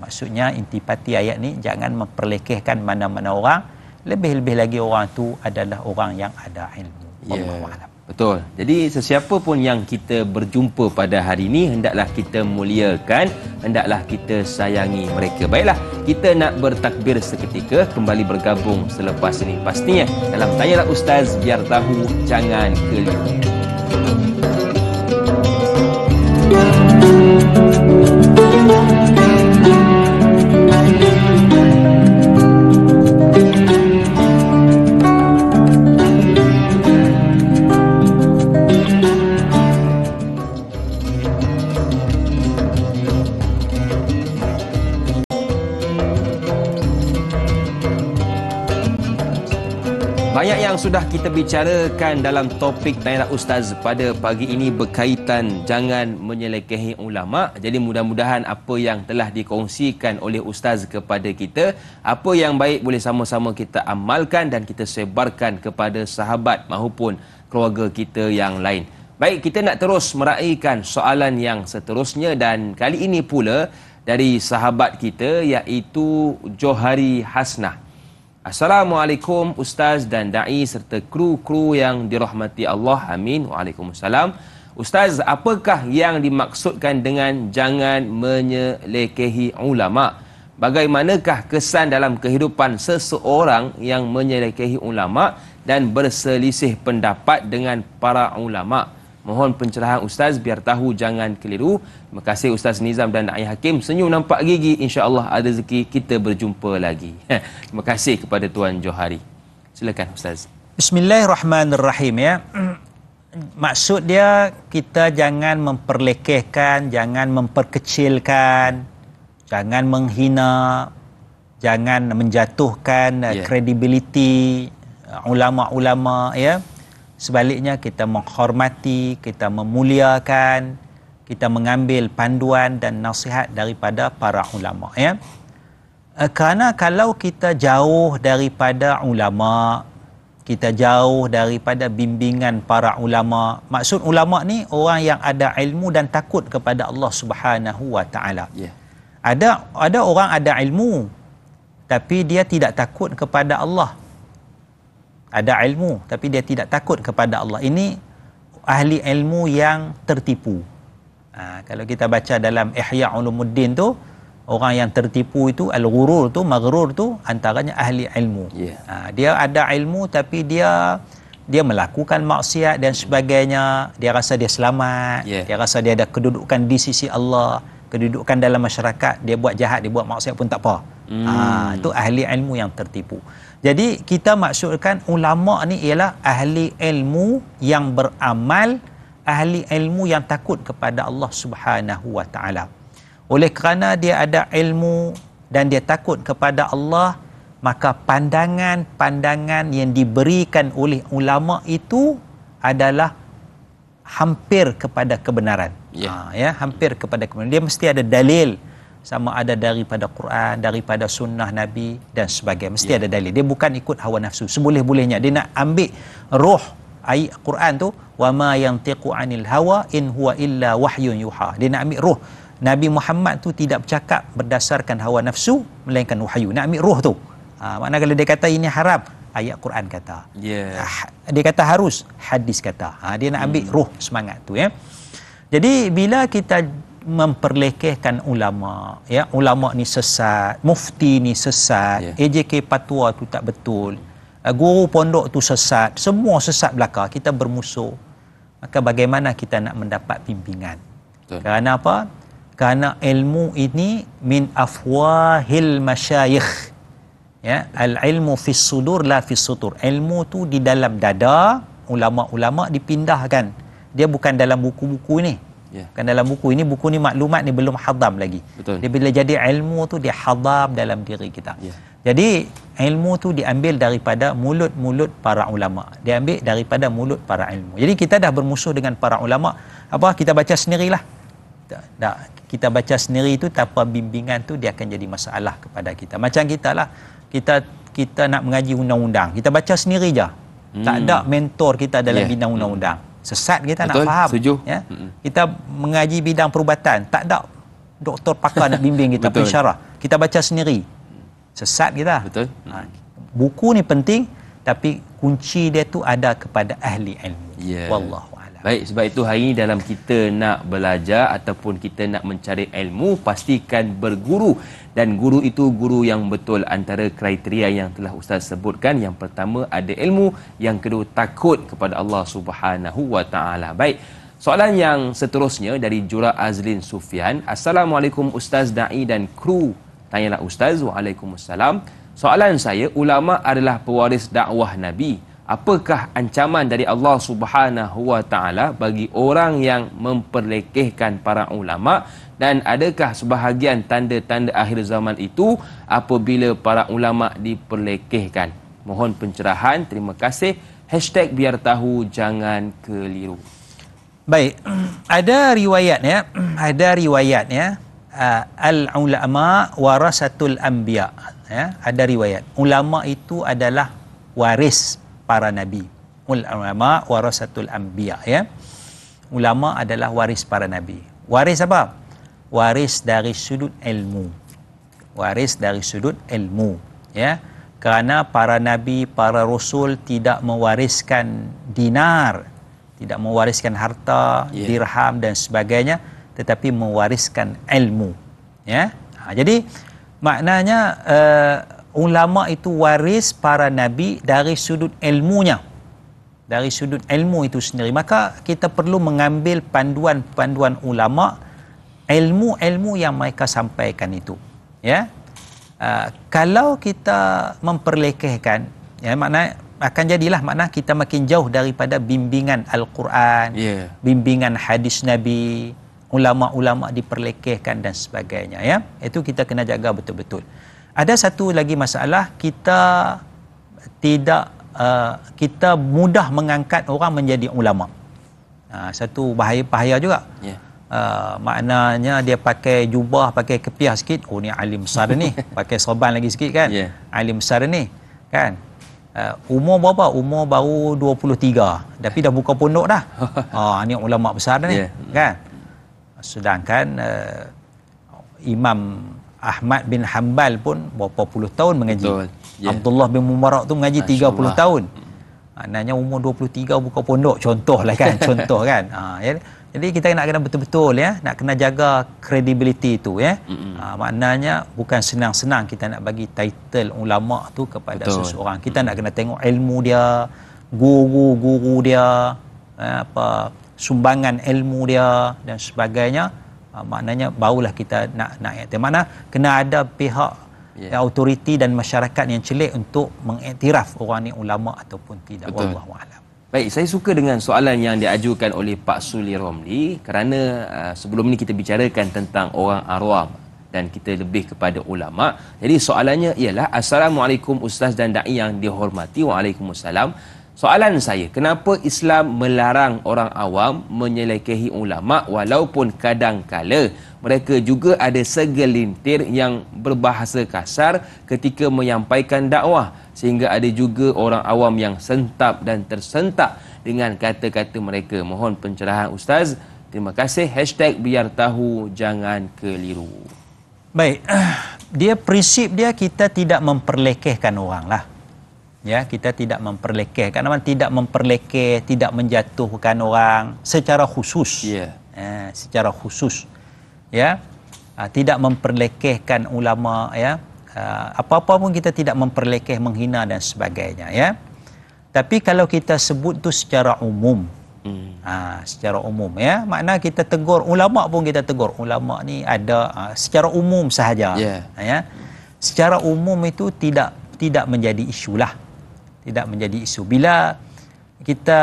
Speaker 2: Maksudnya intipati ayat ni, jangan memperlekehkan mana-mana orang. Lebih-lebih lagi orang tu adalah orang yang ada ilmu. Wallahu a'lam.
Speaker 1: Betul. Jadi sesiapa pun yang kita berjumpa pada hari ini, hendaklah kita muliakan, hendaklah kita sayangi mereka. Baiklah, kita nak bertakbir seketika, kembali bergabung selepas ini pastinya dalam Tanyalah Ustaz, biar tahu jangan keliru. Banyak yang sudah kita bicarakan dalam topik Tanyalah Ustaz pada pagi ini berkaitan jangan menyelekehi ulama. Jadi mudah-mudahan apa yang telah dikongsikan oleh Ustaz kepada kita, apa yang baik boleh sama-sama kita amalkan dan kita sebarkan kepada sahabat maupun keluarga kita yang lain. Baik, kita nak terus meraihkan soalan yang seterusnya, dan kali ini pula dari sahabat kita iaitu Johari Hasnah. Assalamualaikum Ustaz dan Da'i serta kru-kru yang dirahmati Allah. Amin. Waalaikumsalam. Ustaz, apakah yang dimaksudkan dengan jangan menyelekehi ulama? Bagaimanakah kesan dalam kehidupan seseorang yang menyelekehi ulama dan berselisih pendapat dengan para ulama? Mohon pencerahan Ustaz biar tahu jangan keliru. Terima kasih Ustaz Nizam dan Da'i Hakim. Senyum nampak gigi, insya-Allah ada rezeki kita berjumpa lagi. Terima kasih kepada Tuan Johari. Silakan Ustaz.
Speaker 2: Bismillahirrahmanirrahim, ya. Maksud dia kita jangan memperlekehkan, jangan memperkecilkan jangan menghina, jangan menjatuhkan kredibiliti ulama-ulama, ya. Sebaliknya kita menghormati, kita memuliakan, kita mengambil panduan dan nasihat daripada para ulama, ya. Kerana kalau kita jauh daripada ulama, kita jauh daripada bimbingan para ulama, maksud ulama ni orang yang ada ilmu dan takut kepada Allah Subhanahu wa taala. Ada orang ada ilmu tapi dia tidak takut kepada Allah. Ada ilmu tapi dia tidak takut kepada Allah. Ini ahli ilmu yang tertipu. Kalau kita baca dalam Ihya Ulumuddin tu, orang yang tertipu itu, al-ghurur tu, maghrur tu, antaranya ahli ilmu. Dia ada ilmu tapi dia melakukan maksiat dan sebagainya. Dia rasa dia selamat. Dia rasa dia ada kedudukan di sisi Allah, kedudukan dalam masyarakat. Dia buat jahat, dia buat maksiat pun tak apa. Itu ahli ilmu yang tertipu. Jadi kita maksudkan ulama ni ialah ahli ilmu yang beramal, ahli ilmu yang takut kepada Allah Subhanahu wa taala. Oleh kerana dia ada ilmu dan dia takut kepada Allah, maka pandangan-pandangan yang diberikan oleh ulama itu adalah hampir kepada kebenaran. Hampir kepada kebenaran. Dia mesti ada dalil, sama ada daripada Quran, daripada sunnah Nabi dan sebagainya. Mesti ada dalil. Dia bukan ikut hawa nafsu. Seboleh-bolehnya dia nak ambil roh ayat Quran tu, wa ma yantiqu anil hawa in huwa illa wahyun yuha. Dia nak ambil roh. Nabi Muhammad tu tidak bercakap berdasarkan hawa nafsu melainkan wahyu. Nak ambil roh tu. Maknanya kalau dia kata ini haram, ayat Quran kata. Dia kata harus, hadis kata. Dia nak ambil roh semangat tu, ya. Jadi bila kita memperlekehkan ulama, ya, ulama ni sesat, mufti ni sesat, AJK fatwa tu tak betul, guru pondok tu sesat, semua sesat belaka, kita bermusuh, maka bagaimana kita nak mendapat bimbingan? Kerana apa? Kerana ilmu ini min afwahil masyayikh, ya, al ilmu fis sudur la fis sutur. Ilmu tu di dalam dada ulama-ulama dipindahkan. Dia bukan dalam buku-buku ni. Bukan dalam buku ini, buku ni maklumat ni belum hadam lagi. Dia bila jadi ilmu tu dia hadam dalam diri kita. Jadi ilmu tu diambil daripada mulut-mulut para ulama. Dia ambil daripada mulut para ilmu. Jadi kita dah bermusuh dengan para ulama. Apa? Kita baca sendirilah. Tak. Kita baca sendiri itu tanpa bimbingan tu dia akan jadi masalah kepada kita. Macam kita lah, kita nak mengaji undang-undang, kita baca sendiri je. Tak ada mentor kita dalam bidang undang-undang. Sesat kita. Betul, nak faham. Setuju. Ya? Kita mengaji bidang perubatan, tak ada doktor pakar nak bimbing kita, pensyarah. Kita baca sendiri. Sesat kita. Betul. Buku ni penting tapi kunci dia tu ada kepada ahli ilmu. Wallahu.
Speaker 1: Baik, sebab itu hari ini dalam kita nak belajar ataupun kita nak mencari ilmu, pastikan berguru. Dan guru itu guru yang betul. Antara kriteria yang telah Ustaz sebutkan, yang pertama ada ilmu, yang kedua takut kepada Allah Subhanahu wa taala. Baik, soalan yang seterusnya dari Jura Azlin Sufian. Assalamualaikum Ustaz Da'i dan kru. Tanyalah Ustaz. Waalaikumsalam. Soalan saya, ulama adalah pewaris dakwah Nabi. Apakah ancaman dari Allah Subhanahu wa taala bagi orang yang memperlekehkan para ulama, dan adakah sebahagian tanda-tanda akhir zaman itu apabila para ulama diperlekehkan? Mohon pencerahan. Terima kasih. #biar tahu jangan keliru.
Speaker 2: Baik, ada riwayatnya al-ulama warasatul anbiya, ya. Ada riwayat ulama itu adalah waris para nabi. Ulama warasatul anbiya, ya. Ulama adalah waris para nabi. Waris apa? Waris dari sudut ilmu. Waris dari sudut ilmu, ya. Kerana para nabi, para rasul tidak mewariskan dinar, tidak mewariskan harta, dirham dan sebagainya, tetapi mewariskan ilmu, ya. Jadi maknanya ulama itu waris para nabi dari sudut ilmunya, dari sudut ilmu itu sendiri. Maka kita perlu mengambil panduan-panduan ulama, ilmu-ilmu yang mereka sampaikan itu, ya. Kalau kita memperlekehkan, ya, makna akan jadilah makna kita makin jauh daripada bimbingan Al-Quran, bimbingan hadis Nabi. ulama-ulama diperlekehkan dan sebagainya, ya. Itu kita kena jaga betul-betul. Ada satu lagi masalah, kita mudah mengangkat orang menjadi ulama. Satu bahaya juga. Yeah. Maknanya dia pakai jubah, pakai kepiah sikit, oh ni alim besar ni. Pakai sorban lagi sikit kan. Yeah. Alim besar ni kan. Umur berapa? Umur baru 23, tapi dah buka pondok dah. Ni ulama besar ni, yeah. Kan. Sedangkan Imam Ahmad bin Hanbal pun berapa puluh tahun mengaji. Yeah. Abdullah bin Mubarak tu mengaji 30 tahun. Maknanya umur 23 buka pondok, contohlah kan. Contoh kan. Jadi kita nak kena betul-betul, ya, nak kena jaga kredibiliti itu, ya. Maknanya bukan senang-senang kita nak bagi title ulama tu kepada seseorang. Kita nak kena tengok ilmu dia, guru dia, sumbangan ilmu dia dan sebagainya. Maknanya barulah kita nak mana kena ada pihak, autoriti dan masyarakat yang celik untuk mengiktiraf orang ni ulama ataupun tidak. Wallahu a'lam.
Speaker 1: Baik, saya suka dengan soalan yang diajukan oleh Pak Suli Romli, kerana sebelum ni kita bicarakan tentang orang awam dan kita lebih kepada ulama. Jadi soalannya ialah, Assalamualaikum Ustaz dan Da'i yang dihormati. Waalaikumsalam. Soalan saya, kenapa Islam melarang orang awam menyelekehi ulama walaupun kadang-kala mereka juga ada segelintir yang berbahasa kasar ketika menyampaikan dakwah, sehingga ada juga orang awam yang sentap dan tersentak dengan kata-kata mereka. Mohon pencerahan Ustaz. Terima kasih. #biar tahu jangan keliru.
Speaker 2: Baik, prinsip dia kita tidak memperlekehkan orang lah. Ya, kita tidak memperlekehkan orang, tidak memperlekeh, tidak menjatuhkan orang secara khusus. Secara khusus. Ya. Tidak memperlekehkan ulama, ya. Apa-apa pun kita tidak memperlekeh, menghina dan sebagainya, ya. Tapi kalau kita sebut tu secara umum, secara umum, ya, makna kita tegur ulama pun kita tegur ulama ni ada secara umum sahaja, ya. Secara umum itu tidak menjadi isu lah, tidak menjadi isu. Bila kita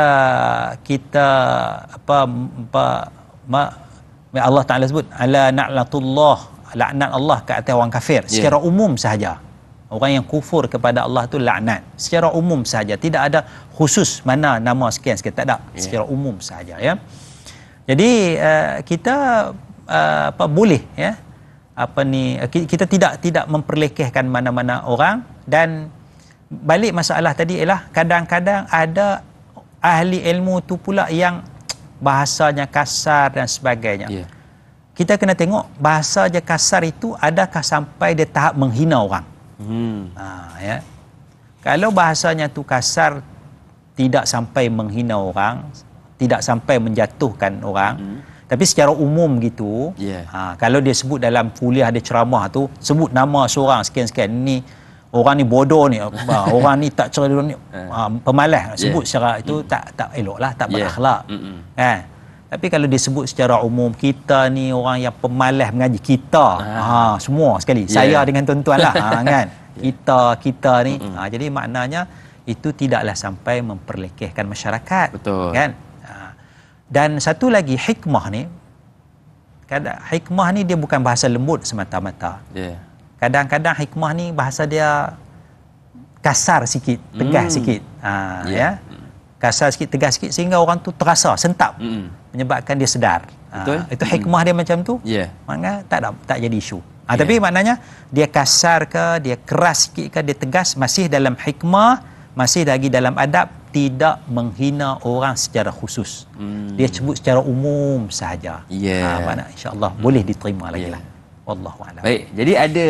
Speaker 2: Allah Taala sebut ala na'latullah, laknat Allah ke atas orang kafir, secara umum sahaja. Orang yang kufur kepada Allah tu laknat secara umum sahaja, tidak ada khusus mana nama sekian, tak ada, secara umum sahaja, ya. Jadi kita boleh, ya, kita tidak memperlekehkan mana-mana orang. Dan balik masalah tadi ialah kadang-kadang ada ahli ilmu tu pula yang bahasanya kasar dan sebagainya. Kita kena tengok bahasa je kasar itu adakah sampai dia tahap menghina orang. Ya. Kalau bahasanya tu kasar, tidak sampai menghina orang, tidak sampai menjatuhkan orang, tapi secara umum gitu, kalau dia sebut dalam kuliah dia ceramah tu, sebut nama seorang sekian-sekian, ni orang ni bodoh ni, orang ni tak cerdas ni, pemalas, sebut secara itu tak elok lah, tak berakhlak. Tapi kalau disebut secara umum, kita ni orang yang pemalas mengaji, kita semua sekali, saya dengan tuan-tuan lah, kan, kita ni, jadi maknanya itu tidaklah sampai memperlekehkan masyarakat.
Speaker 1: Betul.
Speaker 2: Kan. Dan satu lagi, hikmah ni dia bukan bahasa lembut semata-mata. Kadang-kadang hikmah ni bahasa dia kasar sikit, tegas sikit, ya, kasar sikit, tegas sikit, sehingga orang tu terasa sentap, menyebabkan dia sedar. Itu hikmah dia macam tu. Maknanya tak jadi isu. Tapi maknanya dia kasar ke, dia keras sikit ke, dia tegas, masih dalam hikmah, masih lagi dalam adab, tidak menghina orang secara khusus. Dia sebut secara umum sahaja. Mana insya-Allah boleh diterima lagi lah. Wallahu a'lam.
Speaker 1: Baik, jadi ada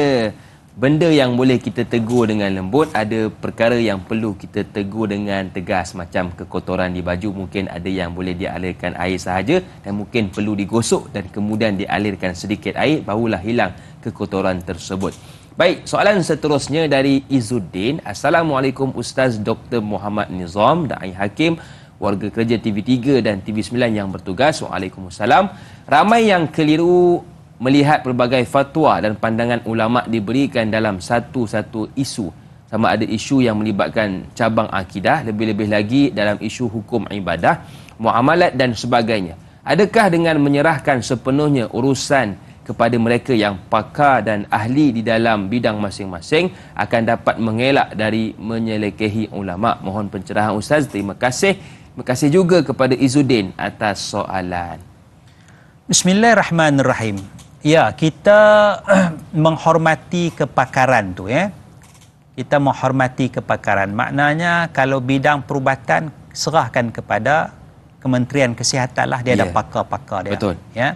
Speaker 1: benda yang boleh kita tegur dengan lembut, ada perkara yang perlu kita tegur dengan tegas, macam kekotoran di baju, mungkin ada yang boleh dialirkan air sahaja, dan mungkin perlu digosok dan kemudian dialirkan sedikit air, barulah hilang kekotoran tersebut. Baik, soalan seterusnya dari Izzuddin. Assalamualaikum Ustaz Dr. Muhammad Nizam, Da'i Hakim, warga kerja TV3 dan TV9 yang bertugas. Waalaikumsalam. Ramai yang keliru melihat pelbagai fatwa dan pandangan ulama diberikan dalam satu-satu isu, sama ada isu yang melibatkan cabang akidah, lebih-lebih lagi dalam isu hukum ibadah, muamalat dan sebagainya. Adakah dengan menyerahkan sepenuhnya urusan kepada mereka yang pakar dan ahli di dalam bidang masing-masing akan dapat mengelak dari menyelekehi ulama? Mohon pencerahan Ustaz. Terima kasih. Terima kasih juga kepada Izzuddin atas soalan.
Speaker 2: Bismillahirrahmanirrahim. Ya, kita menghormati kepakaran tu ya. Kita menghormati kepakaran. Maknanya kalau bidang perubatan serahkan kepada Kementerian Kesihatan lah, dia ada pakar-pakar dia.
Speaker 1: Betul.
Speaker 2: Ya.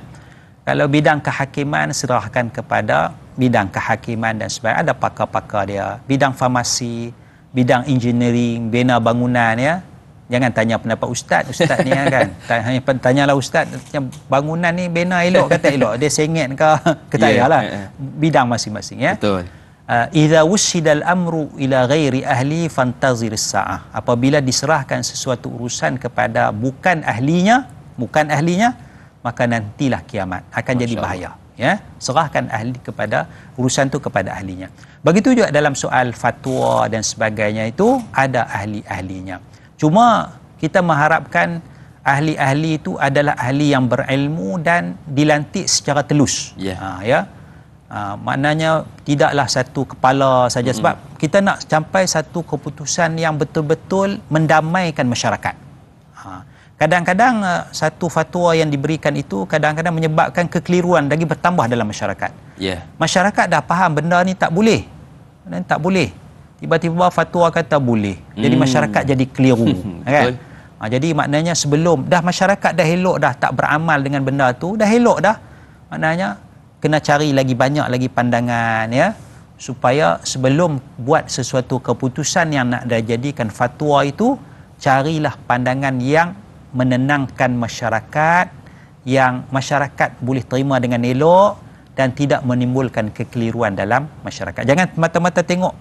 Speaker 2: Kalau bidang kehakiman serahkan kepada bidang kehakiman dan sebagainya, ada pakar-pakar dia. Bidang farmasi, bidang engineering, bina bangunan ya. Jangan tanya pendapat ustaz ni kan. Hanya tanyalah ustaz, bangunan ni bina elok kata elok, dia sengit ke tak payahlah. Bidang masing-masing ya.
Speaker 1: Betul.
Speaker 2: Idza wusidal amru ila ghairi ahli fantazir as-sa'ah. Apabila diserahkan sesuatu urusan kepada bukan ahlinya, maka nantilah kiamat akan jadi bahaya ya. Serahkan ahli kepada urusan tu kepada ahlinya. Begitu juga dalam soal fatwa dan sebagainya, itu ada ahli-ahlinya. Cuma kita mengharapkan ahli-ahli itu adalah ahli yang berilmu dan dilantik secara telus. Ya. Maknanya tidaklah satu kepala saja, sebab kita nak sampai satu keputusan yang betul-betul mendamaikan masyarakat. Kadang-kadang satu fatwa yang diberikan itu kadang-kadang menyebabkan kekeliruan lagi bertambah dalam masyarakat. Masyarakat dah faham benda ni tak boleh. Dan tak boleh. Tiba-tiba fatwa kata boleh. Jadi masyarakat jadi keliru. Kan? Jadi maknanya sebelum dah masyarakat dah elok dah tak beramal dengan benda tu, dah elok dah. Maknanya kena cari lagi banyak lagi pandangan ya, supaya sebelum buat sesuatu keputusan yang nak dijadikan fatwa itu, carilah pandangan yang menenangkan masyarakat, yang masyarakat boleh terima dengan elok dan tidak menimbulkan kekeliruan dalam masyarakat. Jangan mata-mata tengok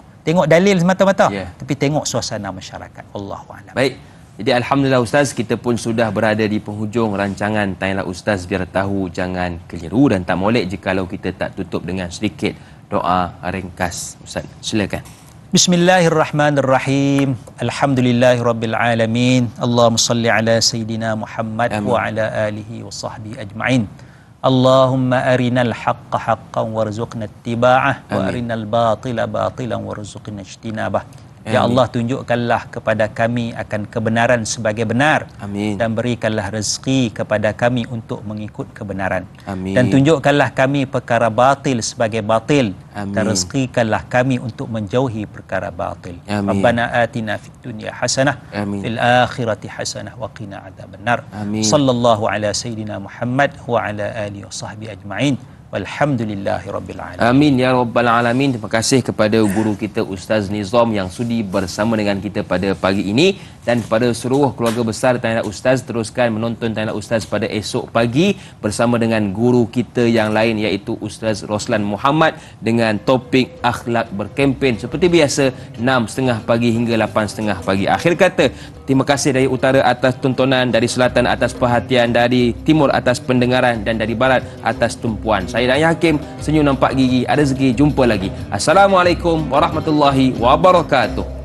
Speaker 2: dalil semata-mata, tapi tengok suasana masyarakat. Allahu a'lam.
Speaker 1: Baik. Jadi alhamdulillah Ustaz, kita pun sudah berada di penghujung rancangan Tanyalah Ustaz Biar Tahu Jangan Keliru, dan tak molek jikalau kita tak tutup dengan sedikit doa ringkas. Ustaz, silakan.
Speaker 2: Bismillahirrahmanirrahim. Alhamdulillahirabbil alamin. Allahumma salli ala sayidina Muhammad wa ala alihi wa sahbihi ajma'in. Allahumma arinal haqqa haqqan warzuqna ittiba'ah wa arinal batila batilan warzuqna ijtinabah. Ya Allah, tunjukkanlah kepada kami akan kebenaran sebagai benar.
Speaker 1: Amin.
Speaker 2: Dan berikanlah rezeki kepada kami untuk mengikut kebenaran.
Speaker 1: Amin.
Speaker 2: Dan tunjukkanlah kami perkara batil sebagai batil.
Speaker 1: Amin.
Speaker 2: Dan rezekikanlah kami untuk menjauhi perkara batil.
Speaker 1: Amin.
Speaker 2: Rabbana atina fid dunya hasanah,
Speaker 1: Amin.
Speaker 2: fil akhirati hasanah wa qina adzabannar.
Speaker 1: Amin.
Speaker 2: Sallallahu ala sayidina Muhammad wa ala alihi wa sahbihi ajma'in. Walhamdulillahirabbil alamin.
Speaker 1: Amin ya rabbal alamin. Terima kasih kepada guru kita Ustaz Nizam yang sudi bersama dengan kita pada pagi ini, dan kepada seluruh keluarga besar Tanyalah Ustaz, teruskan menonton Tanyalah Ustaz pada esok pagi bersama dengan guru kita yang lain, iaitu Ustaz Roslan Muhammad, dengan topik akhlak berkempen seperti biasa 6.30 pagi hingga 8.30 pagi. Akhir kata, terima kasih dari utara atas tontonan, dari selatan atas perhatian, dari timur atas pendengaran, dan dari barat atas tumpuan. Saya Dayah Hakim, senyum nampak gigi, ada rezeki, jumpa lagi. Assalamualaikum warahmatullahi wabarakatuh.